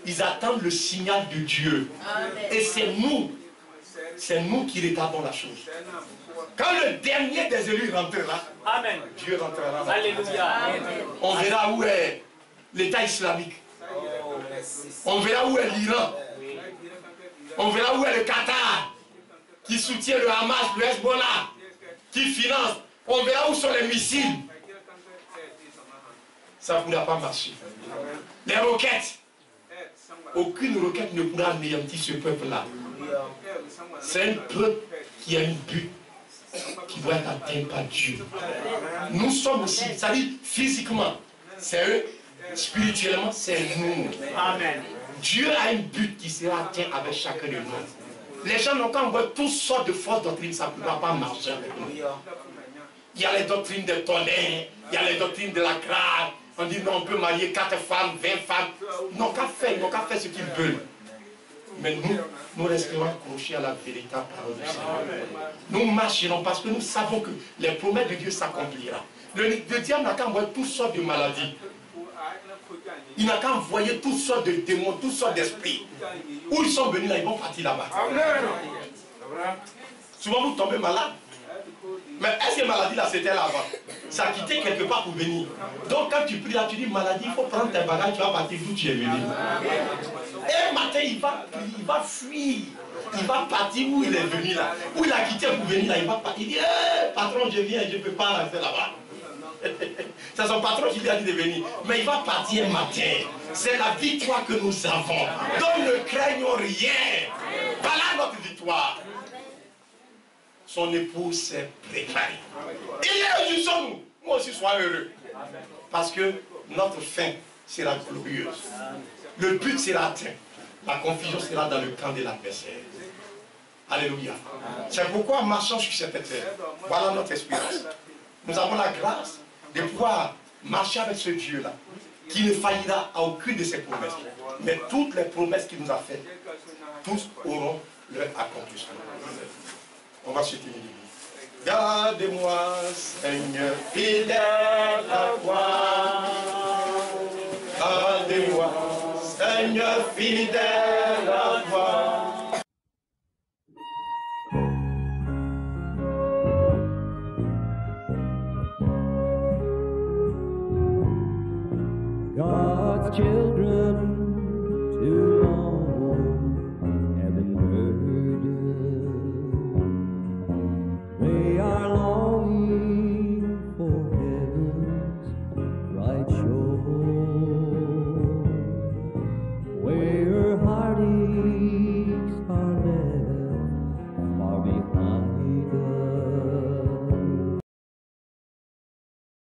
Ils attendent le signal de Dieu. Et c'est nous qui retardons la chose. Quand le dernier des élus rentrera, Amen. Dieu rentrera. Alléluia. On verra où est l'État islamique. On verra où est l'Iran. On verra où est le Qatar, qui soutient le Hamas, le Hezbollah, qui finance. On verra où sont les missiles. Ça ne pourra pas marcher. Les roquettes. Aucune roquette ne pourra anéantir ce peuple-là. C'est un peuple qui a une but qui doit être atteint par Dieu. Nous sommes aussi, ça dit physiquement, c'est eux, spirituellement, c'est nous. Amen. Dieu a un but qui sera atteint avec chacun de nous. Les gens n'ont qu'à envoyer toutes sortes de fausses doctrines, ça ne pourra pas marcher avec nous. Il y a les doctrines de tonnerre, il y a les doctrines de la grâce. On dit non, on peut marier 4 femmes, 20 femmes. Ils n'ont qu'à faire ce qu'ils veulent. Mais nous resterons accrochés à la véritable parole du Seigneur. Nous marcherons parce que nous savons que les promesses de Dieu s'accompliront. Le diable n'a qu'à envoyer toutes sortes de maladies. Il n'a qu'à envoyer toutes sortes de démons, toutes sortes d'esprits. Où ils sont venus là, ils vont partir là-bas. Souvent vous tombez malade. Mais est-ce que maladie là c'était là avant? Ça a quitté quelque part pour venir. Donc quand tu pries là, tu dis maladie, il faut prendre tes bagages, tu vas partir d'où tu es venu. Et matin il va fuir. Il va partir où il est venu là. Où il a quitté pour venir là, il va partir. Il dit patron, je viens, je ne peux pas rester là-bas. C'est son patron qui lui a dit de venir. Mais il va partir matin. C'est la victoire que nous avons. Donc ne craignons rien. Voilà notre victoire. Son épouse s'est préparée. Il est réjouissons-nous. Moi aussi, sois heureux. Parce que notre fin sera glorieuse. Le but sera atteint. La confusion sera dans le camp de l'adversaire. Alléluia. C'est pourquoi, marchant sur cette terre, voilà notre espérance. Nous avons la grâce de pouvoir marcher avec ce Dieu-là, qui ne faillira à aucune de ses promesses. Mais toutes les promesses qu'il nous a faites, tous auront leur accomplissement. On va se tenir. Gardez-moi, Seigneur, fidèle à toi. Gardez-moi, Seigneur, fidèle à toi. God's children to